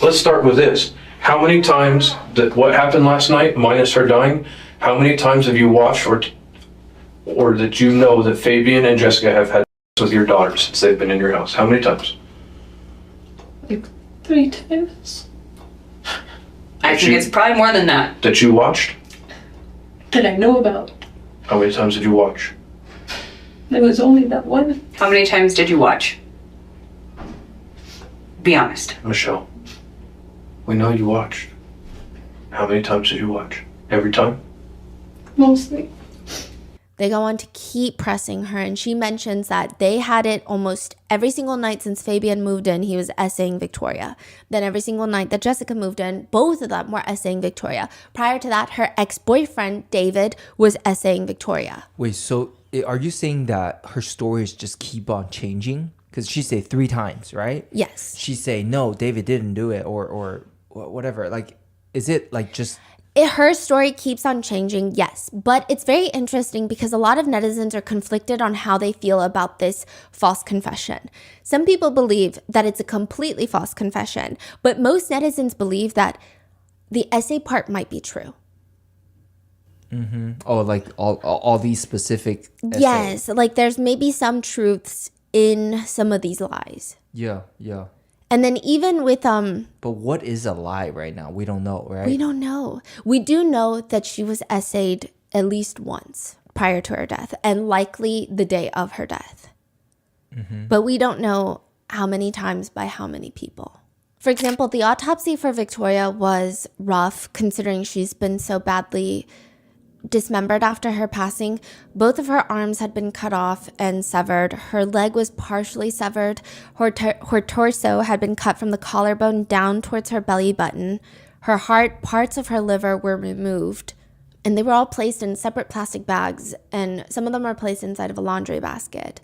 let's start with this. How many times that what happened last night, minus her dying, how many times have you watched or that you know that Fabian and Jessica have had sex with your daughter since they've been in your house? How many times? Like 3 times. I think it's probably more than that. That you watched? That I know about. How many times did you watch? There was only that one. How many times did you watch? Be honest. Michelle, we know you watched. How many times did you watch? Every time? Mostly. They go on to keep pressing her, and she mentions that they had it almost every single night since Fabian moved in. He was essaying Victoria. Then every single night that Jessica moved in, both of them were essaying Victoria. Prior to that, her ex-boyfriend, David, was essaying Victoria. Wait, so are you saying that her stories just keep on changing? Because she say 3 times, right? Yes. She say, no, David didn't do it or whatever. Like, is it like just... Her story keeps on changing, yes. But it's very interesting because a lot of netizens are conflicted on how they feel about this false confession. Some people believe that it's a completely false confession, but most netizens believe that the essay part might be true. Mm-hmm. Oh, like all these specific essays. Yes, like there's maybe some truths in some of these lies. Yeah. And then even with But what is a lie right now? We don't know, right? we don't know. We do know that she was essayed at least once prior to her death, and likely the day of her death. Mm-hmm. But we don't know how many times by how many people. For example, the autopsy for Victoria was rough considering she's been so badly dismembered after her passing. Both of her arms had been cut off and severed. Her leg was partially severed. Her torso had been cut from the collarbone down towards her belly button. Her heart, parts of her liver were removed. And they were all placed in separate plastic bags, and some of them are placed inside of a laundry basket.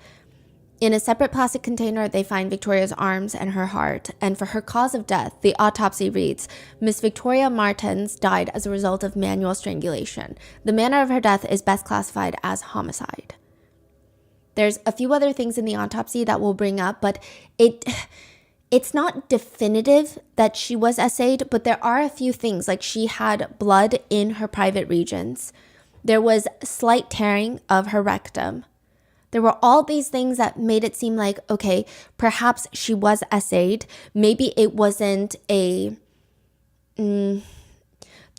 In a separate plastic container, they find Victoria's arms and her heart. And for her cause of death, the autopsy reads, Miss Victoria Martens died as a result of manual strangulation. The manner of her death is best classified as homicide. There's a few other things in the autopsy that we'll bring up, but it's not definitive that she was essayed, but there are a few things, like she had blood in her private regions. There was slight tearing of her rectum. There were all these things that made it seem like, okay, perhaps she was essayed. Maybe it wasn't the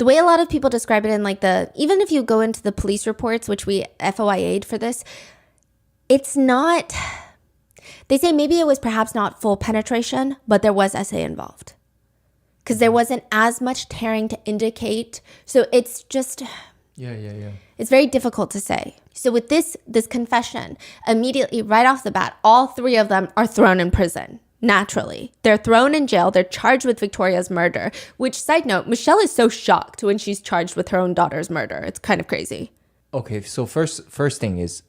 way a lot of people describe it in like even if you go into the police reports, which we FOIA'd for this, it's not, they say maybe it was perhaps not full penetration, but there was essay involved. Because there wasn't as much tearing to indicate. So it's just... Yeah. It's very difficult to say. So with this confession, immediately right off the bat, all three of them are thrown in prison. Naturally. They're thrown in jail. They're charged with Victoria's murder, which, side note, Michelle is so shocked when she's charged with her own daughter's murder. It's kind of crazy. Okay, so first thing is,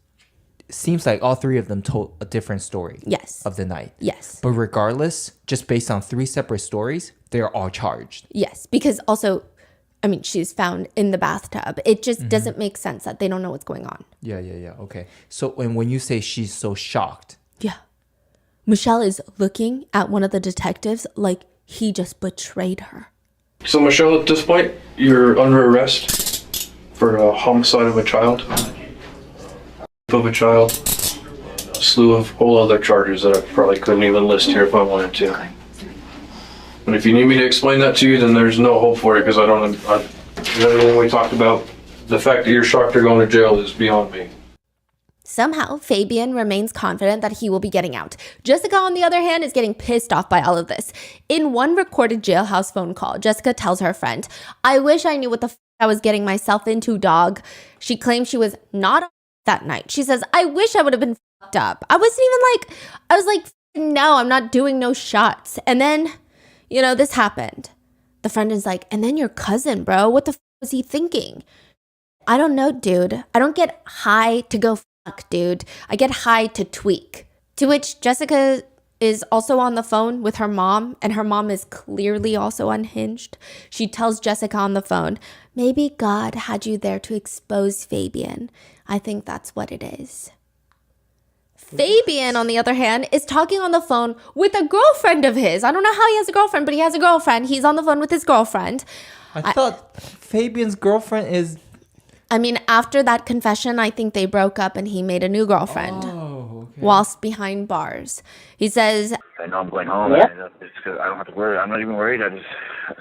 seems like all three of them told a different story. Yes. Of the night. Yes. But regardless, just based on three separate stories, they're all charged. Yes, because also... I mean, she's found in the bathtub. It just doesn't make sense that they don't know what's going on. Yeah. Okay. So when you say she's so shocked. Yeah. Michelle is looking at one of the detectives like he just betrayed her. So Michelle, at this point, you're under arrest for a homicide of a child, a slew of whole other charges that I probably couldn't even list here if I wanted to. And if you need me to explain that to you, then there's no hope for it, because everything we talked about, the fact that you're shocked you're going to jail is beyond me. Somehow, Fabian remains confident that he will be getting out. Jessica, on the other hand, is getting pissed off by all of this. In one recorded jailhouse phone call, Jessica tells her friend, I wish I knew what the I was getting myself into, dog. She claims she was not that night. She says, I wish I would have been fucked up. I was like, no, I'm not doing no shots. And then... this happened. The friend is like, and then your cousin, bro, what the was he thinking? I don't know, dude. I don't get high to go fuck, dude. I get high to tweak. To which Jessica is also on the phone with her mom, and her mom is clearly also unhinged. She tells Jessica on the phone, maybe God had you there to expose Fabian. I think that's what it is. Fabian, on the other hand, is talking on the phone with a girlfriend of his. I don't know how he has a girlfriend, but he has a girlfriend. He's on the phone with his girlfriend. I thought Fabian's girlfriend is... I mean, after that confession, I think they broke up and he made a new girlfriend. Oh, okay. Whilst behind bars. He says... I know I'm going home. Yeah. I don't have to worry. I'm not even worried.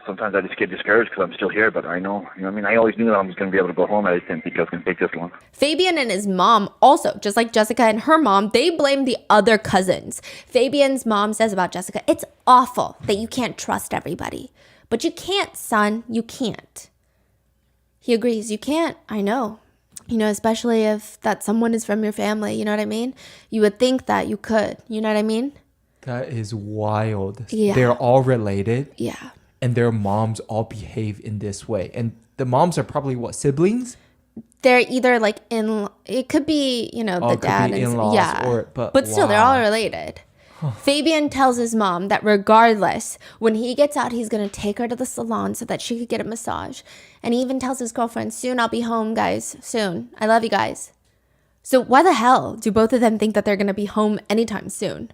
Sometimes I just get discouraged because I'm still here, but I know, I always knew that I was going to be able to go home. I just didn't think it was going to take this long. Fabian and his mom also, just like Jessica and her mom, they blame the other cousins. Fabian's mom says about Jessica, it's awful that you can't trust everybody. But you can't, son. You can't. He agrees. You can't. I know. Especially if that someone is from your family. You know what I mean? You would think that you could. You know what I mean? That is wild. Yeah. They're all related. Yeah. And their moms all behave in this way. And the moms are probably what, siblings? They're either like it could be, the dad and in-laws, yeah. But still, wow. they're all related. Fabian tells his mom that regardless, when he gets out, he's going to take her to the salon so that she could get a massage. And he even tells his girlfriend, soon I'll be home, guys. Soon. I love you guys. So why the hell do both of them think that they're going to be home anytime soon?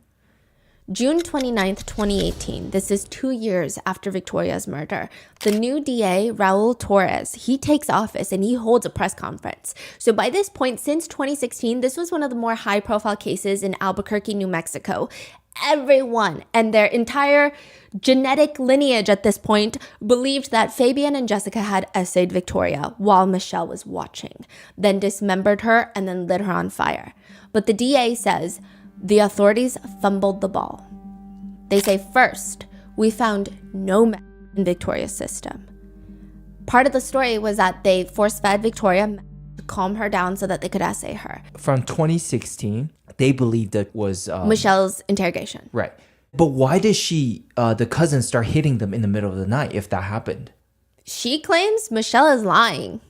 June 29th, 2018. This is 2 years after Victoria's murder. The new DA, Raul Torres, he takes office and he holds a press conference. So by this point, since 2016, this was one of the more high-profile cases in Albuquerque, New Mexico. Everyone and their entire genetic lineage at this point believed that Fabian and Jessica had essayed Victoria while Michelle was watching, then dismembered her and then lit her on fire. But the DA says the authorities fumbled the ball. They say, first, we found no meth in Victoria's system. Part of the story was that they force-fed Victoria to calm her down so that they could assay her. From 2016, they believed it was... Michelle's interrogation. Right. But why did the cousin start hitting them in the middle of the night if that happened? She claims Michelle is lying.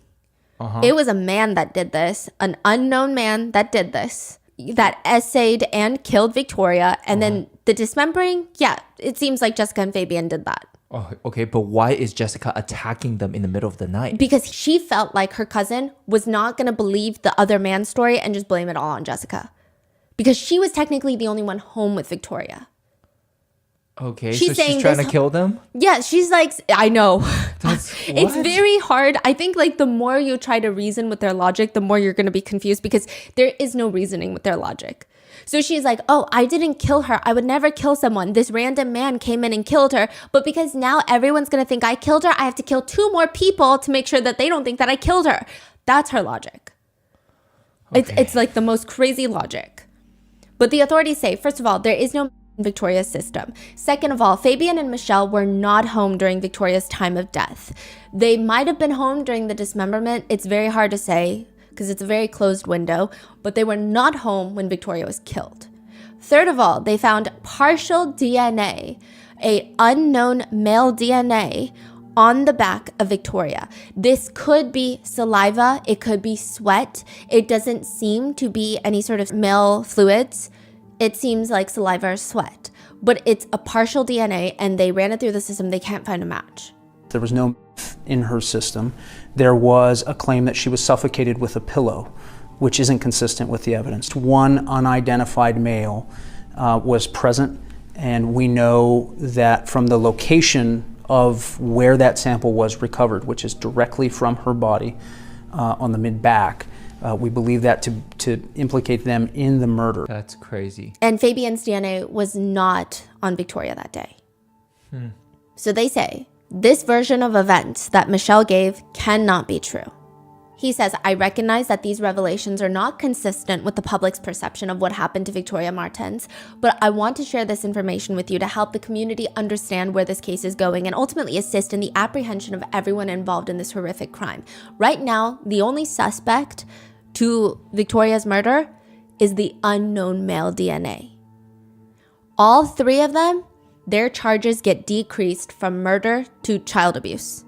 It was a man that did this, an unknown man that did this, that essayed and killed Victoria. And then the dismembering, yeah, it seems like Jessica and Fabian did that. Oh, okay, but why is Jessica attacking them in the middle of the night? Because she felt like her cousin was not going to believe the other man's story and just blame it all on Jessica. Because she was technically the only one home with Victoria. Okay, so she's trying to kill them? Yeah, she's like, I know. It's What? very hard. I think like the more you try to reason with their logic, the more you're going to be confused because there is no reasoning with their logic. So she's like, oh, I didn't kill her. I would never kill someone. This random man came in and killed her. But because now everyone's going to think I killed her, I have to kill 2 more people to make sure that they don't think that I killed her. That's her logic. Okay. It's like the most crazy logic. But the authorities say, first of all, there is no Victoria's system. Second of all, Fabian and Michelle were not home during Victoria's time of death. They might have been home during the dismemberment. It's very hard to say because it's a very closed window, but they were not home when Victoria was killed. Third of all, they found partial DNA, a unknown male DNA on the back of Victoria. This could be saliva, it could be sweat. It doesn't seem to be any sort of male fluids. It seems like saliva or sweat, but it's a partial DNA and they ran it through the system. They can't find a match. There was no in her system. There was a claim that she was suffocated with a pillow, which isn't consistent with the evidence. One unidentified male was present, and we know that from the location of where that sample was recovered, which is directly from her body on the mid-back, we believe that to implicate them in the murder. That's crazy. And Fabian's DNA was not on Victoria that day. So they say, this version of events that Michelle gave cannot be true. He says, I recognize that these revelations are not consistent with the public's perception of what happened to Victoria Martens, but I want to share this information with you to help the community understand where this case is going and ultimately assist in the apprehension of everyone involved in this horrific crime. Right now, the only suspect to Victoria's murder is the unknown male DNA. All 3 of them, their charges get decreased from murder to child abuse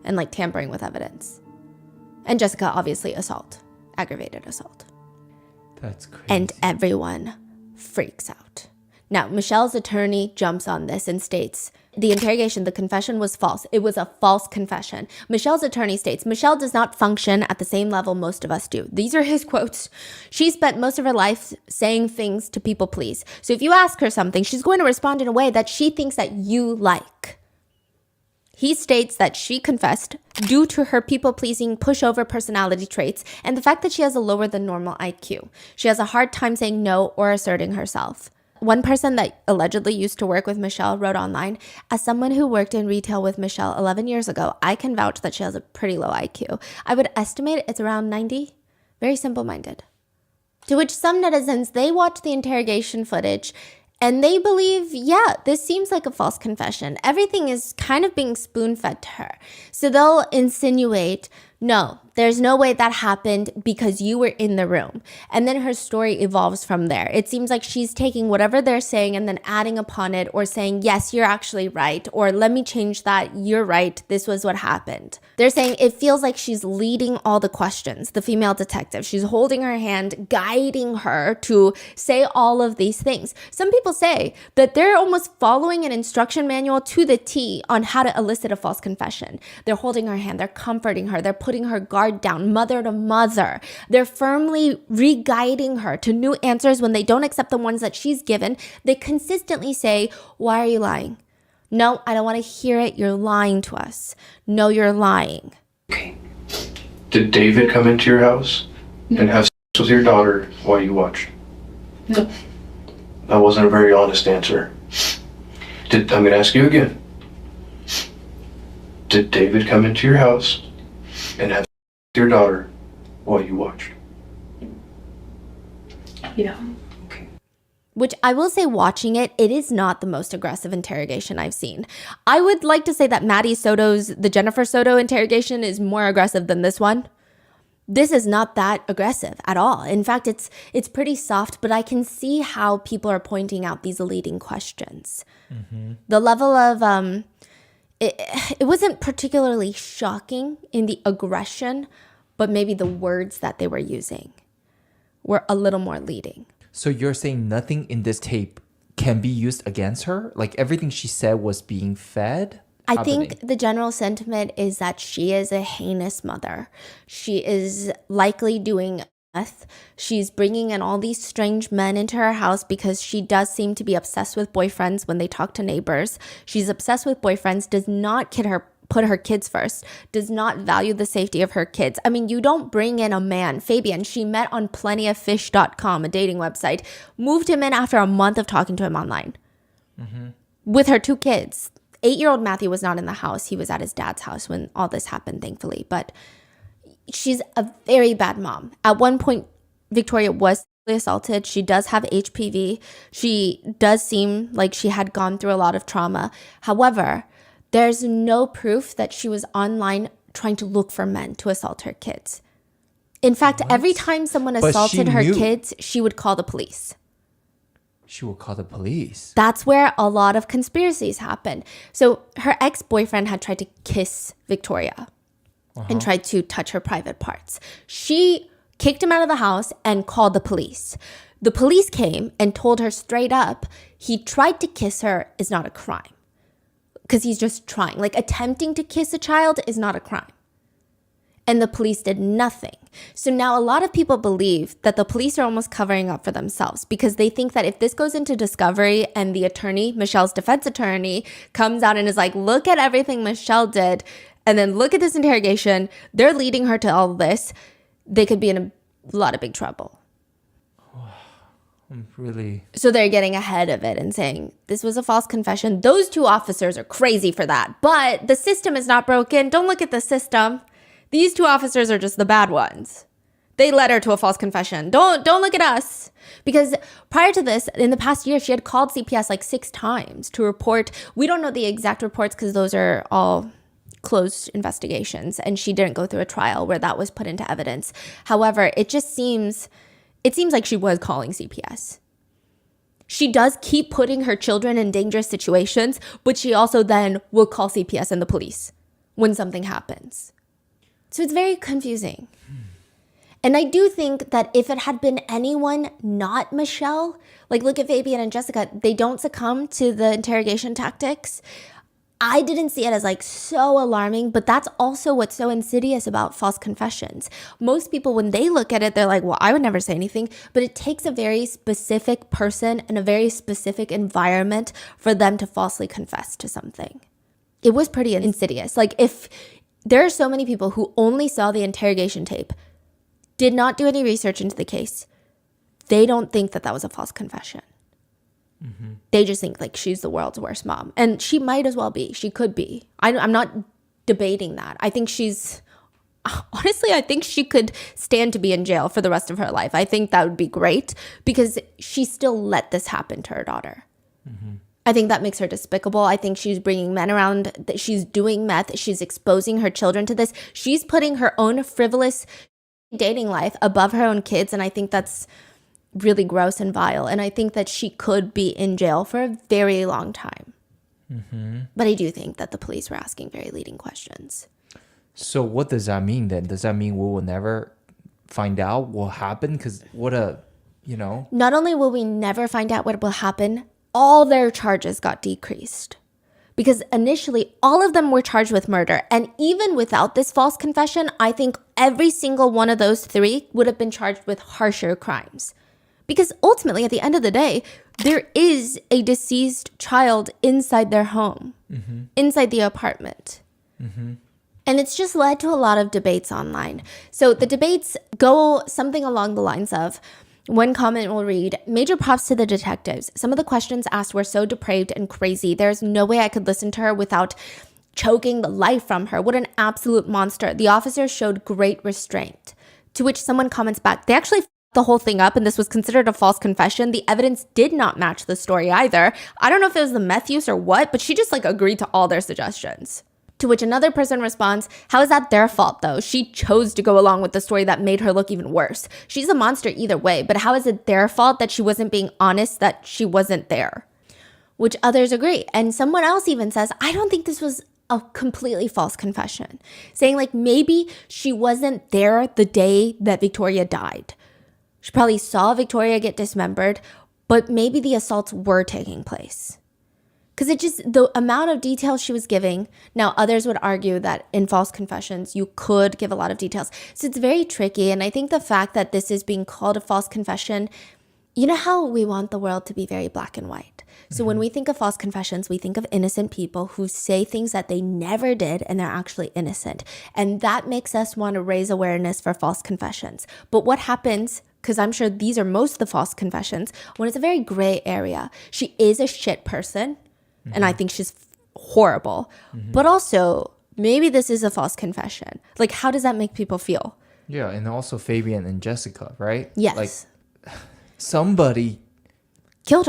and like tampering with evidence. And Jessica, obviously, assault, aggravated assault. That's crazy. And everyone freaks out. Now, Michelle's attorney jumps on this and states, the interrogation, the confession was false. It was a false confession. Michelle's attorney states, Michelle does not function at the same level most of us do. These are his quotes. She spent most of her life saying things to people please. So if you ask her something, she's going to respond in a way that she thinks that you like. He states that she confessed due to her people-pleasing, pushover personality traits and the fact that she has a lower than normal IQ. She has a hard time saying no or asserting herself. One person that allegedly used to work with Michelle wrote online, as someone who worked in retail with Michelle 11 years ago, I can vouch that she has a pretty low IQ. I would estimate it's around 90. Very simple-minded. To which some netizens, they watch the interrogation footage and they believe, yeah, this seems like a false confession. Everything is kind of being spoon-fed to her. So they'll insinuate, no, there's no way that happened because you were in the room. And then her story evolves from there. It seems like she's taking whatever they're saying and then adding upon it or saying, yes, you're actually right. Or let me change that. You're right. This was what happened. They're saying it feels like she's leading all the questions, the female detective. She's holding her hand, guiding her to say all of these things. Some people say that they're almost following an instruction manual to the T on how to elicit a false confession. They're holding her hand. They're comforting her. They're putting her guard down, mother to mother. They're firmly re-guiding her to new answers when they don't accept the ones that she's given. They consistently say, why are you lying? No, I don't want to hear it. You're lying to us. No, you're lying. Okay. Did David come into your house and have sex with your daughter while you watched? No. That wasn't a very honest answer. I'm going to ask you again. Did David come into your house and have sex with your daughter while you watched? Yeah. Which I will say, watching it, it is not the most aggressive interrogation I've seen. I would like to say that the Jennifer Soto interrogation is more aggressive than this one. This is not that aggressive at all. In fact, it's pretty soft, but I can see how people are pointing out these leading questions. Mm-hmm. The level of, it wasn't particularly shocking in the aggression, but maybe the words that they were using were a little more leading. So you're saying nothing in this tape can be used against her? Like everything she said was being fed? I think the general sentiment is that she is a heinous mother. She is likely doing meth. She's bringing in all these strange men into her house because she does seem to be obsessed with boyfriends when they talk to neighbors. She's obsessed with boyfriends, does not put her kids first, does not value the safety of her kids. I mean, you don't bring in a man. Fabian, she met on plentyoffish.com, a dating website, moved him in after a month of talking to him online with her 2 kids. 8-year-old Matthew was not in the house. He was at his dad's house when all this happened, thankfully. But she's a very bad mom. At one point, Victoria was assaulted. She does have HPV. She does seem like she had gone through a lot of trauma. However, there's no proof that she was online trying to look for men to assault her kids. In fact, every time someone assaulted her kids, she would call the police. She will call the police. That's where a lot of conspiracies happen. So her ex-boyfriend had tried to kiss Victoria and tried to touch her private parts. She kicked him out of the house and called the police. The police came and told her straight up, he tried to kiss her is not a crime. Because he's just trying. Like, attempting to kiss a child is not a crime. And the police did nothing. So now a lot of people believe that the police are almost covering up for themselves because they think that if this goes into discovery and the attorney, Michelle's defense attorney, comes out and is like, look at everything Michelle did, and then look at this interrogation, they're leading her to all this, they could be in a lot of big trouble. So they're getting ahead of it and saying, this was a false confession. Those 2 officers are crazy for that. But the system is not broken. Don't look at the system. These 2 officers are just the bad ones. They led her to a false confession. Don't look at us. Because prior to this, in the past year, she had called CPS like 6 times to report. We don't know the exact reports because those are all closed investigations. And she didn't go through a trial where that was put into evidence. However, it seems like she was calling CPS. She does keep putting her children in dangerous situations, but she also then will call CPS and the police when something happens. So it's very confusing. And I do think that if it had been anyone not Michelle, like look at Fabian and Jessica, they don't succumb to the interrogation tactics. I didn't see it as like so alarming, but that's also what's so insidious about false confessions. Most people, when they look at it, they're like, well, I would never say anything, but it takes a very specific person and a very specific environment for them to falsely confess to something. It was pretty insidious. Like if there are so many people who only saw the interrogation tape, did not do any research into the case, they don't think that was a false confession. They just think like she's the world's worst mom. And she might as well be. She could be. I'm not debating that. I think I think she could stand to be in jail for the rest of her life. I think that would be great because she still let this happen to her daughter. I think that makes her despicable. I think she's bringing men around, that she's doing meth. She's exposing her children to this. She's putting her own frivolous dating life above her own kids. And I think that's really gross and vile. And I think that she could be in jail for a very long time. But I do think that the police were asking very leading questions. So what does that mean then? Does that mean we will never find out what happened? Because Not only will we never find out what will happen, all their charges got decreased. Because initially, all of them were charged with murder. And even without this false confession, I think every single one of those 3 would have been charged with harsher crimes. Because ultimately, at the end of the day, there is a deceased child inside their home, inside the apartment. And it's just led to a lot of debates online. So the debates go something along the lines of, one comment will read, major props to the detectives. Some of the questions asked were so depraved and crazy. There's no way I could listen to her without choking the life from her. What an absolute monster. The officers showed great restraint. To which someone comments back, they actually the whole thing up and this was considered a false confession. The evidence did not match the story either. I don't know if it was the meth use or what, but she just agreed to all their suggestions. To which another person responds, how is that their fault though? She chose to go along with the story that made her look even worse. She's a monster either way, but how is it their fault that she wasn't being honest, that she wasn't there? Which others agree. And someone else even says, I don't think this was a completely false confession, saying like maybe she wasn't there the day that Victoria died. She probably saw Victoria get dismembered, but maybe the assaults were taking place. Because it just, the amount of details she was giving, now others would argue that in false confessions, you could give a lot of details. So it's very tricky. And I think the fact that this is being called a false confession, you know how we want the world to be very black and white. So when we think of false confessions, we think of innocent people who say things that they never did and they're actually innocent. And that makes us want to raise awareness for false confessions. But what happens, because I'm sure these are most of the false confessions, when it's a very gray area. She is a shit person, and I think she's horrible. But also, maybe this is a false confession. Like, how does that make people feel? Yeah, and also Fabian and Jessica, right? Yes. Like, somebody killed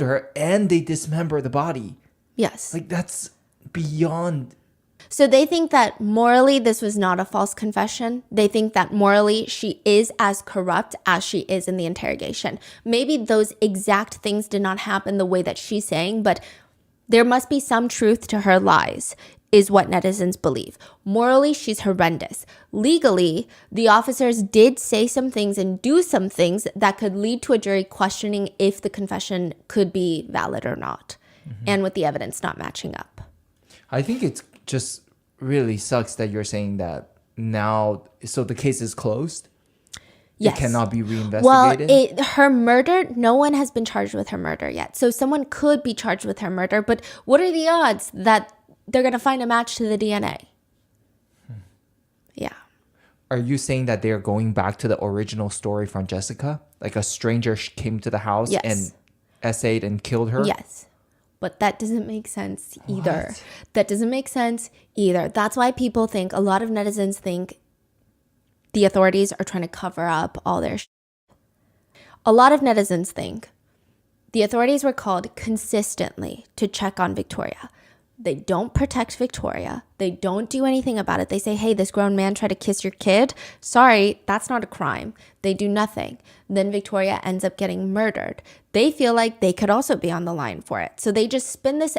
her and they dismember the body. Yes. Like, that's beyond. So they think that morally this was not a false confession. They think that morally she is as corrupt as she is in the interrogation. Maybe those exact things did not happen the way that she's saying, but there must be some truth to her lies, is what netizens believe. Morally, she's horrendous. Legally, the officers did say some things and do some things that could lead to a jury questioning if the confession could be valid or not, and with the evidence not matching up. I think it's just really sucks that you're saying that now, so the case is closed? Yes. It cannot be reinvestigated? Well, her murder, no one has been charged with her murder yet. So someone could be charged with her murder, but what are the odds that they're going to find a match to the DNA? Yeah. Are you saying that they're going back to the original story from Jessica? Like a stranger came to the house and essayed and killed her? Yes. But that doesn't make sense either. What? That doesn't make sense either. That's why people think, a lot of netizens think the authorities are trying to cover up all their shit. A lot of netizens think the authorities were called consistently to check on Victoria. They don't protect Victoria. They don't do anything about it. They say, hey, this grown man tried to kiss your kid. Sorry, that's not a crime. They do nothing. Then Victoria ends up getting murdered. They feel like they could also be on the line for it. So they just spin this.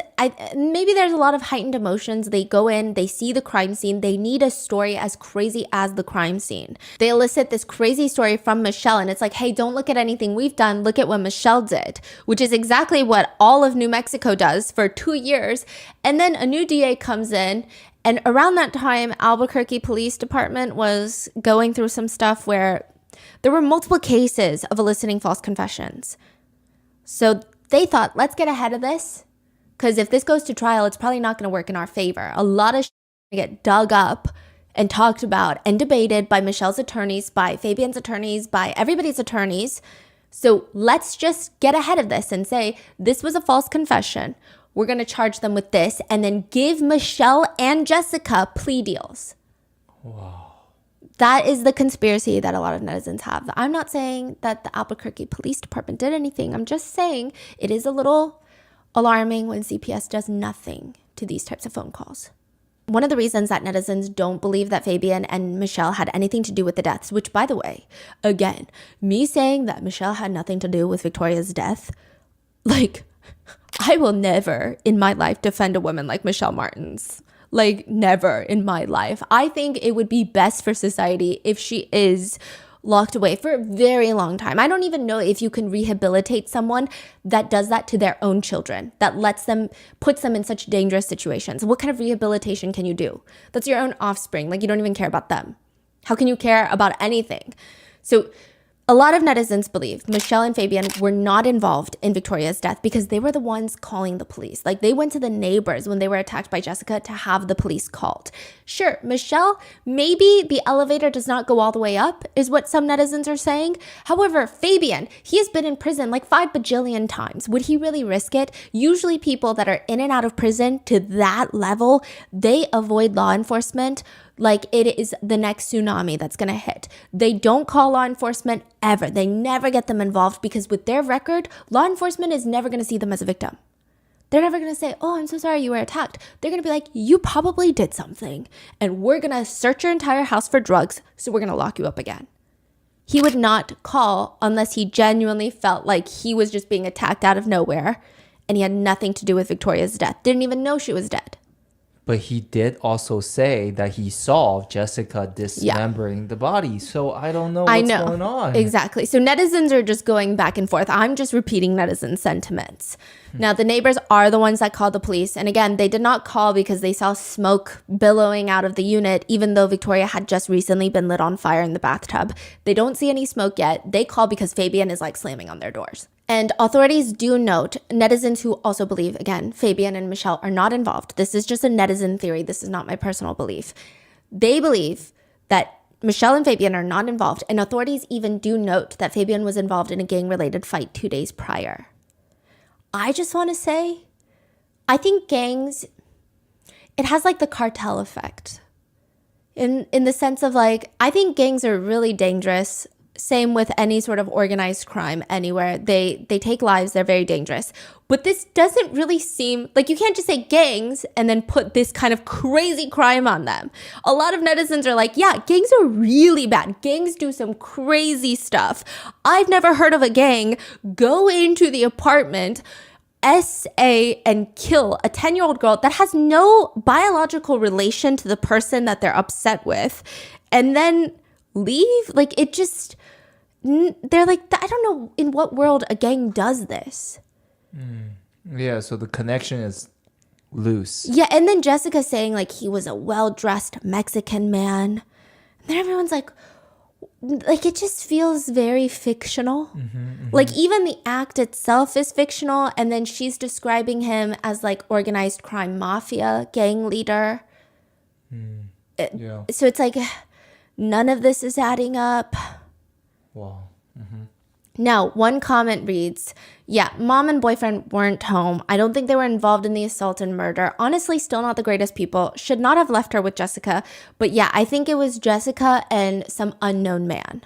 Maybe there's a lot of heightened emotions. They go in, they see the crime scene. They need a story as crazy as the crime scene. They elicit this crazy story from Michelle. And it's like, hey, don't look at anything we've done. Look at what Michelle did, which is exactly what all of New Mexico does for 2 years. And then a new DA comes in. And around that time, Albuquerque Police Department was going through some stuff where there were multiple cases of eliciting false confessions. So they thought, let's get ahead of this, because if this goes to trial, it's probably not going to work in our favor. A lot of shit get dug up and talked about and debated by Michelle's attorneys, by Fabian's attorneys, by everybody's attorneys. So let's just get ahead of this and say, this was a false confession. We're going to charge them with this and then give Michelle and Jessica plea deals. Wow. That is the conspiracy that a lot of netizens have. I'm not saying that the Albuquerque Police Department did anything. I'm just saying it is a little alarming when CPS does nothing to these types of phone calls. One of the reasons that netizens don't believe that Fabian and Michelle had anything to do with the deaths, which, by the way, again, me saying that Michelle had nothing to do with Victoria's death, like, I will never in my life defend a woman like Michelle Martins. Like, never in my life. I think it would be best for society if she is locked away for a very long time. I don't even know if you can rehabilitate someone that does that to their own children, that puts them in such dangerous situations. What kind of rehabilitation can you do? That's your own offspring. Like, you don't even care about them. How can you care about anything? So a lot of netizens believe Michelle and Fabian were not involved in Victoria's death because they were the ones calling the police. Like, they went to the neighbors when they were attacked by Jessica to have the police called. Sure, Michelle, maybe the elevator does not go all the way up, is what some netizens are saying. However, Fabian, he has been in prison like 5 bajillion times. Would he really risk it? Usually people that are in and out of prison to that level, they avoid law enforcement like it is the next tsunami that's going to hit. They don't call law enforcement ever. They never get them involved because with their record, law enforcement is never going to see them as a victim. They're never going to say, oh, I'm so sorry you were attacked. They're going to be like, you probably did something and we're going to search your entire house for drugs, so we're going to lock you up again. He would not call unless he genuinely felt like he was just being attacked out of nowhere and he had nothing to do with Victoria's death. Didn't even know she was dead. But he did also say that he saw Jessica dismembering the body. So I don't know what's going on. Exactly. So netizens are just going back and forth. I'm just repeating netizen sentiments. Now, the neighbors are the ones that called the police. And again, they did not call because they saw smoke billowing out of the unit, even though Victoria had just recently been lit on fire in the bathtub. They don't see any smoke yet. They call because Fabian is like slamming on their doors. And authorities do note netizens who also believe, again, Fabian and Michelle are not involved. This is just a netizen theory. This is not my personal belief. They believe that Michelle and Fabian are not involved. And authorities even do note that Fabian was involved in a gang-related fight 2 days prior. I just want to say, I think gangs, it has like the cartel effect. In the sense of like, I think gangs are really dangerous. Same with any sort of organized crime anywhere. They take lives, they're very dangerous. But this doesn't really seem, like you can't just say gangs and then put this kind of crazy crime on them. A lot of netizens are like, yeah, gangs are really bad. Gangs do some crazy stuff. I've never heard of a gang go into the apartment, SA, and kill a 10-year-old girl that has no biological relation to the person that they're upset with, and then leave. Like, it just, they're like, I don't know in what world a gang does this. Yeah, so the connection is loose. Yeah, and then Jessica saying like he was a well-dressed Mexican man. And then everyone's like it just feels very fictional. Like even the act itself is fictional, and then she's describing him as like organized crime mafia gang leader. So it's like none of this is adding up. Wow. Now, one comment reads, yeah, mom and boyfriend weren't home. I don't think they were involved in the assault and murder. Honestly, still not the greatest people. Should not have left her with Jessica. But yeah, I think it was Jessica and some unknown man.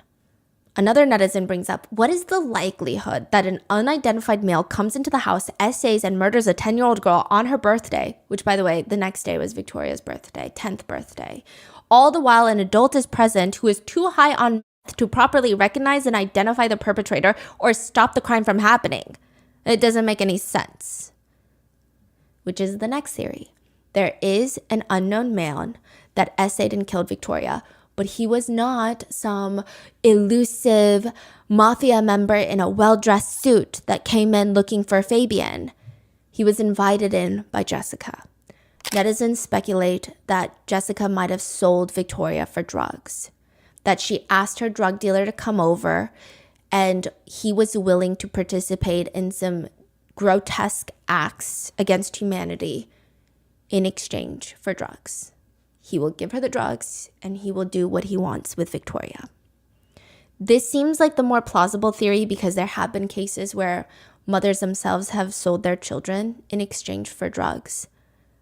Another netizen brings up, what is the likelihood that an unidentified male comes into the house, essays, and murders a 10-year-old girl on her birthday, which, by the way, the next day was Victoria's birthday, 10th birthday, all the while an adult is present who is too high on to properly recognize and identify the perpetrator or stop the crime from happening? It doesn't make any sense. Which is the next theory. There is an unknown man that essayed and killed Victoria, but he was not some elusive mafia member in a well-dressed suit that came in looking for Fabian. He was invited in by Jessica. Netizens speculate that Jessica might have sold Victoria for drugs, that she asked her drug dealer to come over and he was willing to participate in some grotesque acts against humanity in exchange for drugs. He will give her the drugs and he will do what he wants with Victoria. This seems like the more plausible theory because there have been cases where mothers themselves have sold their children in exchange for drugs.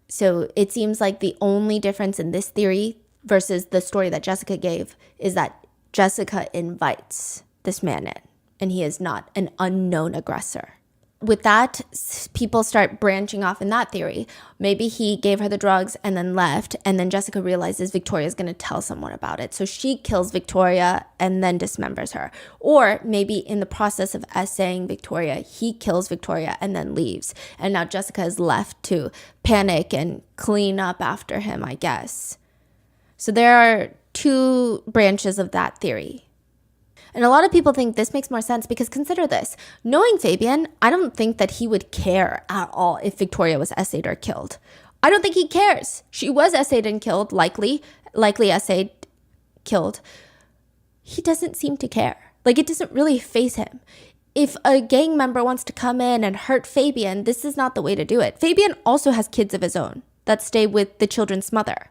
So it seems like the only difference in this theory versus the story that Jessica gave is that Jessica invites this man in and he is not an unknown aggressor. With that, people start branching off in that theory. Maybe he gave her the drugs and then left, and then Jessica realizes Victoria's going to tell someone about it. So she kills Victoria and then dismembers her. Or maybe in the process of essaying Victoria, he kills Victoria and then leaves. And now Jessica is left to panic and clean up after him, I guess. So there are two branches of that theory. And a lot of people think this makes more sense because consider this. Knowing Fabian, I don't think that he would care at all if Victoria was essayed or killed. I don't think he cares. She was essayed and killed, likely essayed, killed. He doesn't seem to care. Like, it doesn't really faze him. If a gang member wants to come in and hurt Fabian, this is not the way to do it. Fabian also has kids of his own that stay with the children's mother.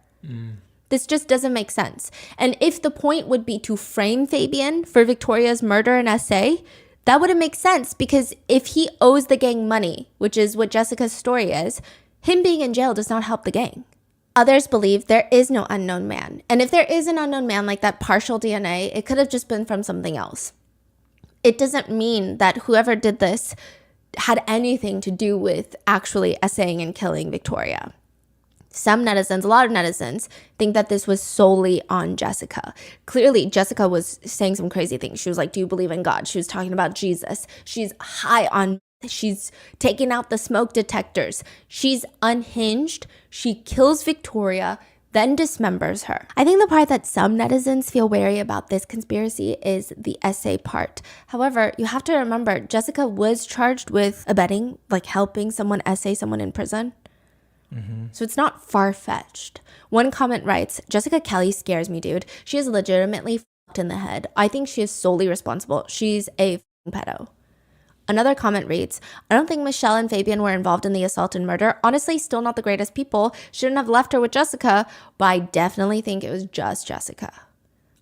This just doesn't make sense. And if the point would be to frame Fabian for Victoria's murder and essay, that wouldn't make sense because if he owes the gang money, which is what Jessica's story is, him being in jail does not help the gang. Others believe there is no unknown man. And if there is an unknown man like that partial DNA, it could have just been from something else. It doesn't mean that whoever did this had anything to do with actually essaying and killing Victoria. Some netizens, a lot of netizens, think that this was solely on Jessica. Clearly, Jessica was saying some crazy things. She was like, do you believe in God? She was talking about Jesus. She's high on She's taking out the smoke detectors. She's unhinged. She kills Victoria, then dismembers her. I think the part that some netizens feel wary about this conspiracy is the essay part. However, you have to remember, Jessica was charged with abetting, like helping someone essay someone in prison. So it's not far-fetched. One comment writes, Jessica Kelly scares me, dude. She is legitimately fucked in the head. I think she is solely responsible. She's a pedo. Another comment reads, I don't think Michelle and Fabian were involved in the assault and murder. Honestly, still not the greatest people. Shouldn't have left her with Jessica, but I definitely think it was just Jessica.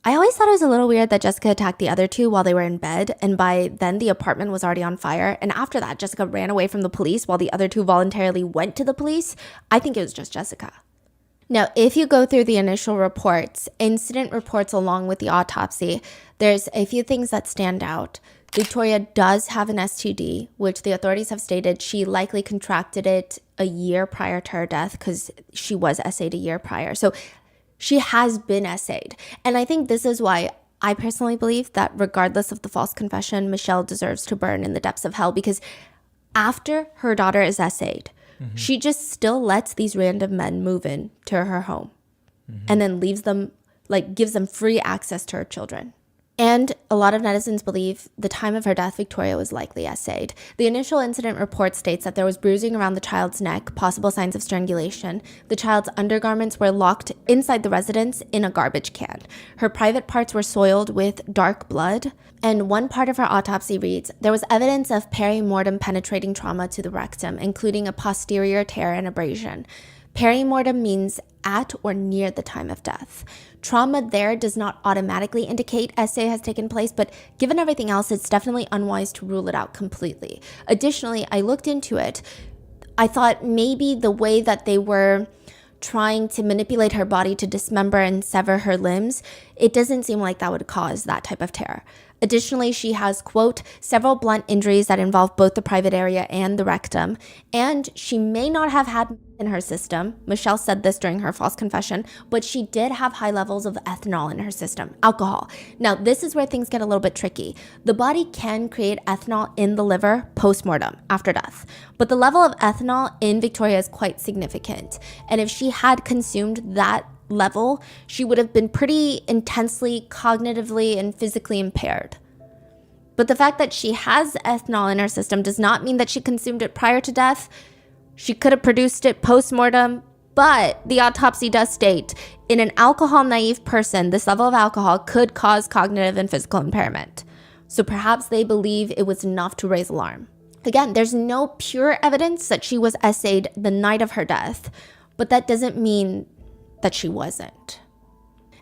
I always thought it was a little weird that Jessica attacked the other two while they were in bed, and by then the apartment was already on fire. And after that, Jessica ran away from the police while the other two voluntarily went to the police. I think it was just Jessica. Now, if you go through the initial reports, incident reports along with the autopsy, there's a few things that stand out. Victoria does have an STD, which the authorities have stated she likely contracted it a year prior to her death because she was essayed a year prior. So she has been essayed. And I think this is why I personally believe that regardless of the false confession, Michelle deserves to burn in the depths of hell, because after her daughter is essayed, she just still lets these random men move in to her home and then leaves them, like gives them free access to her children. And a lot of netizens believe the time of her death, Victoria was likely essayed. The initial incident report states that there was bruising around the child's neck, possible signs of strangulation. The child's undergarments were locked inside the residence in a garbage can. Her private parts were soiled with dark blood. And one part of her autopsy reads, there was evidence of perimortem penetrating trauma to the rectum, including a posterior tear and abrasion. Perimortem means at or near the time of death. Trauma there does not automatically indicate essay has taken place, but given everything else, it's definitely unwise to rule it out completely. Additionally, I looked into it. I thought maybe the way that they were trying to manipulate her body to dismember and sever her limbs, it doesn't seem like that would cause that type of tear. Additionally, she has, quote, several blunt injuries that involve both the private area and the rectum, and she may not have had in her system. Michelle said this during her false confession, but she did have high levels of ethanol in her system, alcohol. Now, this is where things get a little bit tricky. The body can create ethanol in the liver post-mortem, after death, but the level of ethanol in Victoria is quite significant, and if she had consumed that level, she would have been pretty intensely cognitively and physically impaired. But the fact that she has ethanol in her system does not mean that she consumed it prior to death. She could have produced it post-mortem, but the autopsy does state in an alcohol-naive person, this level of alcohol could cause cognitive and physical impairment. So perhaps they believe it was enough to raise alarm. Again, there's no pure evidence that she was essayed the night of her death, but that doesn't mean that she wasn't.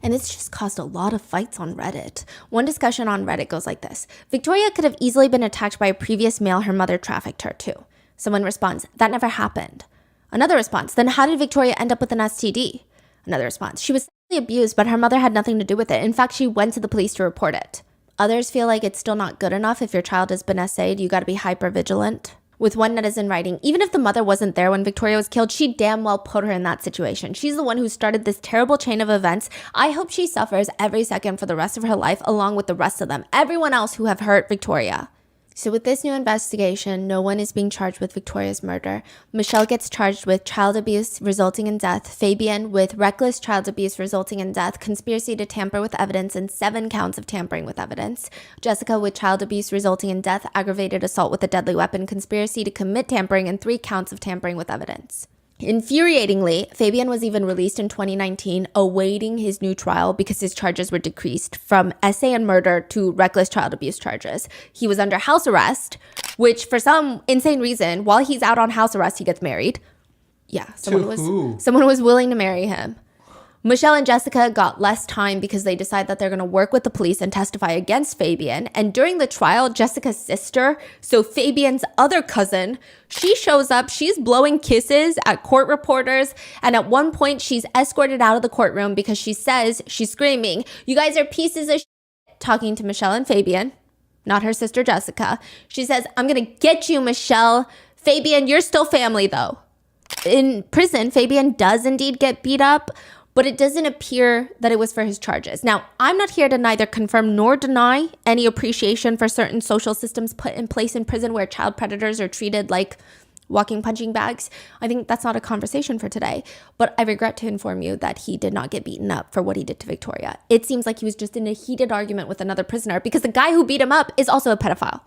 And it's just caused a lot of fights on Reddit. One discussion on Reddit goes like this. Victoria could have easily been attacked by a previous male her mother trafficked her to. Someone responds, that never happened. Another response, then how did Victoria end up with an STD? Another response, she was sexually abused, but her mother had nothing to do with it. In fact, she went to the police to report it. Others feel like it's still not good enough. If your child has been essayed, you gotta be hyper vigilant. With one netizen writing, even if the mother wasn't there when Victoria was killed, she damn well put her in that situation. She's the one who started this terrible chain of events. I hope she suffers every second for the rest of her life, along with the rest of them, everyone else who have hurt Victoria. So with this new investigation, no one is being charged with Victoria's murder. Michelle gets charged with child abuse resulting in death, Fabian with reckless child abuse resulting in death, conspiracy to tamper with evidence, and 7 counts of tampering with evidence. Jessica with child abuse resulting in death, aggravated assault with a deadly weapon, conspiracy to commit tampering, and 3 counts of tampering with evidence. Infuriatingly, Fabian was even released in 2019, awaiting his new trial because his charges were decreased from essay and murder to reckless child abuse charges. He was under house arrest, which for some insane reason, while he's out on house arrest, he gets married. Yeah, someone was willing to marry him. Michelle and Jessica got less time because they decide that they're going to work with the police and testify against Fabian. And during the trial, Jessica's sister, so Fabian's other cousin, she shows up. She's blowing kisses at court reporters. And at one point, she's escorted out of the courtroom because she says, she's screaming, "You guys are pieces of shit," talking to Michelle and Fabian, not her sister Jessica. She says, "I'm going to get you, Michelle. Fabian, you're still family though." In prison, Fabian does indeed get beat up, but it doesn't appear that it was for his charges. Now, I'm not here to neither confirm nor deny any appreciation for certain social systems put in place in prison where child predators are treated like walking punching bags. I think that's not a conversation for today, but I regret to inform you that he did not get beaten up for what he did to Victoria. It seems like he was just in a heated argument with another prisoner because the guy who beat him up is also a pedophile.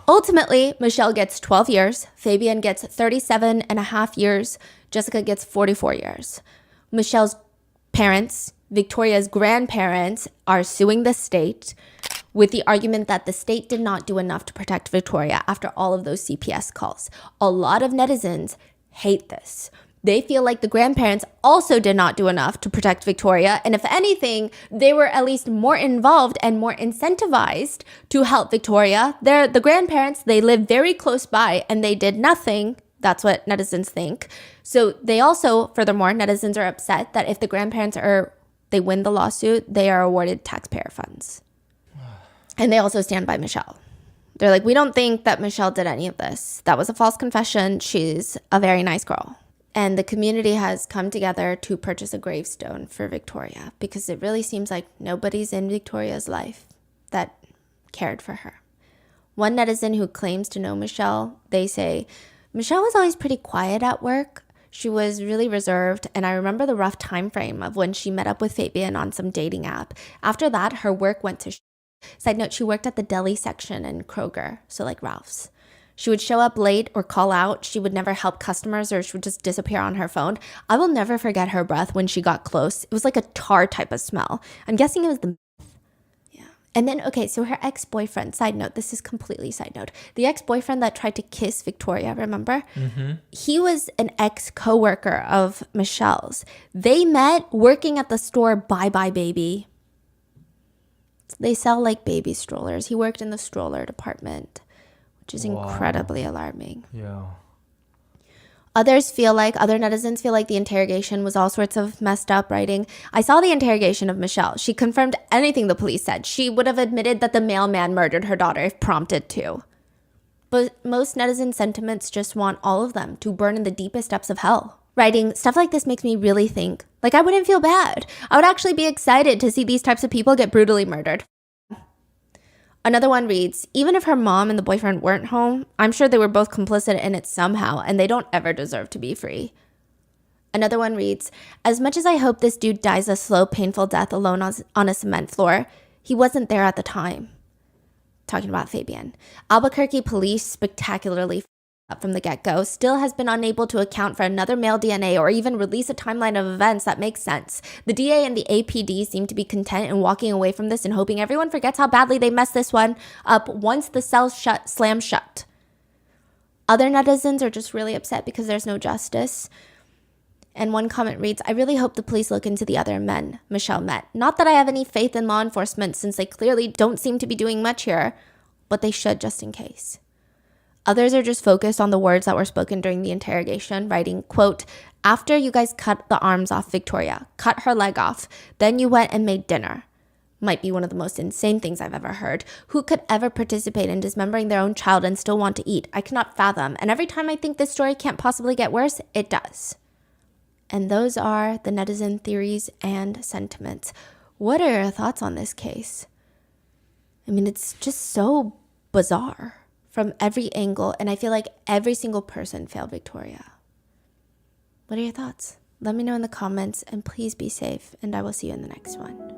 Ultimately, Michelle gets 12 years, Fabian gets 37 and a half years, Jessica gets 44 years. Michelle's parents, Victoria's grandparents, are suing the state with the argument that the state did not do enough to protect Victoria after all of those CPS calls. A lot of netizens hate this. They feel like the grandparents also did not do enough to protect Victoria, and if anything, they were at least more involved and more incentivized to help Victoria. The grandparents, they live very close by, and they did nothing. That's what netizens think. So they also, furthermore, netizens are upset that if the grandparents they win the lawsuit, they are awarded taxpayer funds. And they also stand by Michelle. They're like, we don't think that Michelle did any of this. That was a false confession. She's a very nice girl. And the community has come together to purchase a gravestone for Victoria because it really seems like nobody's in Victoria's life that cared for her. One netizen who claims to know Michelle, they say, Michelle was always pretty quiet at work. She was really reserved, and I remember the rough time frame of when she met up with Fabian on some dating app. After that, her work went to Side note, she worked at the deli section in Kroger, so like Ralph's. She would show up late or call out. She would never help customers, or she would just disappear on her phone. I will never forget her breath when she got close. It was like a tar type of smell. I'm guessing it was the... Yeah. And then, okay, so her ex-boyfriend, side note, this is completely side note. The ex-boyfriend that tried to kiss Victoria, remember? Mm-hmm. He was an ex-coworker of Michelle's. They met working at the store Bye Bye Baby. They sell like baby strollers. He worked in the stroller department, which is incredibly alarming. Yeah. Other netizens feel like the interrogation was all sorts of messed up writing. I saw the interrogation of Michelle. She confirmed anything the police said. She would have admitted that the mailman murdered her daughter if prompted to. But most netizen sentiments just want all of them to burn in the deepest depths of hell. Writing stuff like this makes me really think, like, I wouldn't feel bad. I would actually be excited to see these types of people get brutally murdered. Another one reads, even if her mom and the boyfriend weren't home, I'm sure they were both complicit in it somehow, and they don't ever deserve to be free. Another one reads, as much as I hope this dude dies a slow, painful death alone on a cement floor, he wasn't there at the time. Talking about Fabian. Albuquerque police spectacularly up from the get-go, still has been unable to account for another male DNA or even release a timeline of events that makes sense. The DA and the APD seem to be content in walking away from this and hoping everyone forgets how badly they messed this one up once the cell slams shut. Other netizens are just really upset because there's no justice. And one comment reads, I really hope the police look into the other men Michelle met. Not that I have any faith in law enforcement since they clearly don't seem to be doing much here, but they should just in case. Others are just focused on the words that were spoken during the interrogation, writing, quote, after you guys cut the arms off Victoria, cut her leg off, then you went and made dinner. Might be one of the most insane things I've ever heard. Who could ever participate in dismembering their own child and still want to eat? I cannot fathom. And every time I think this story can't possibly get worse, it does. And those are the netizen theories and sentiments. What are your thoughts on this case? I mean, it's just so bizarre from every angle, and I feel like every single person failed Victoria. What are your thoughts? Let me know in the comments, and please be safe, and I will see you in the next one.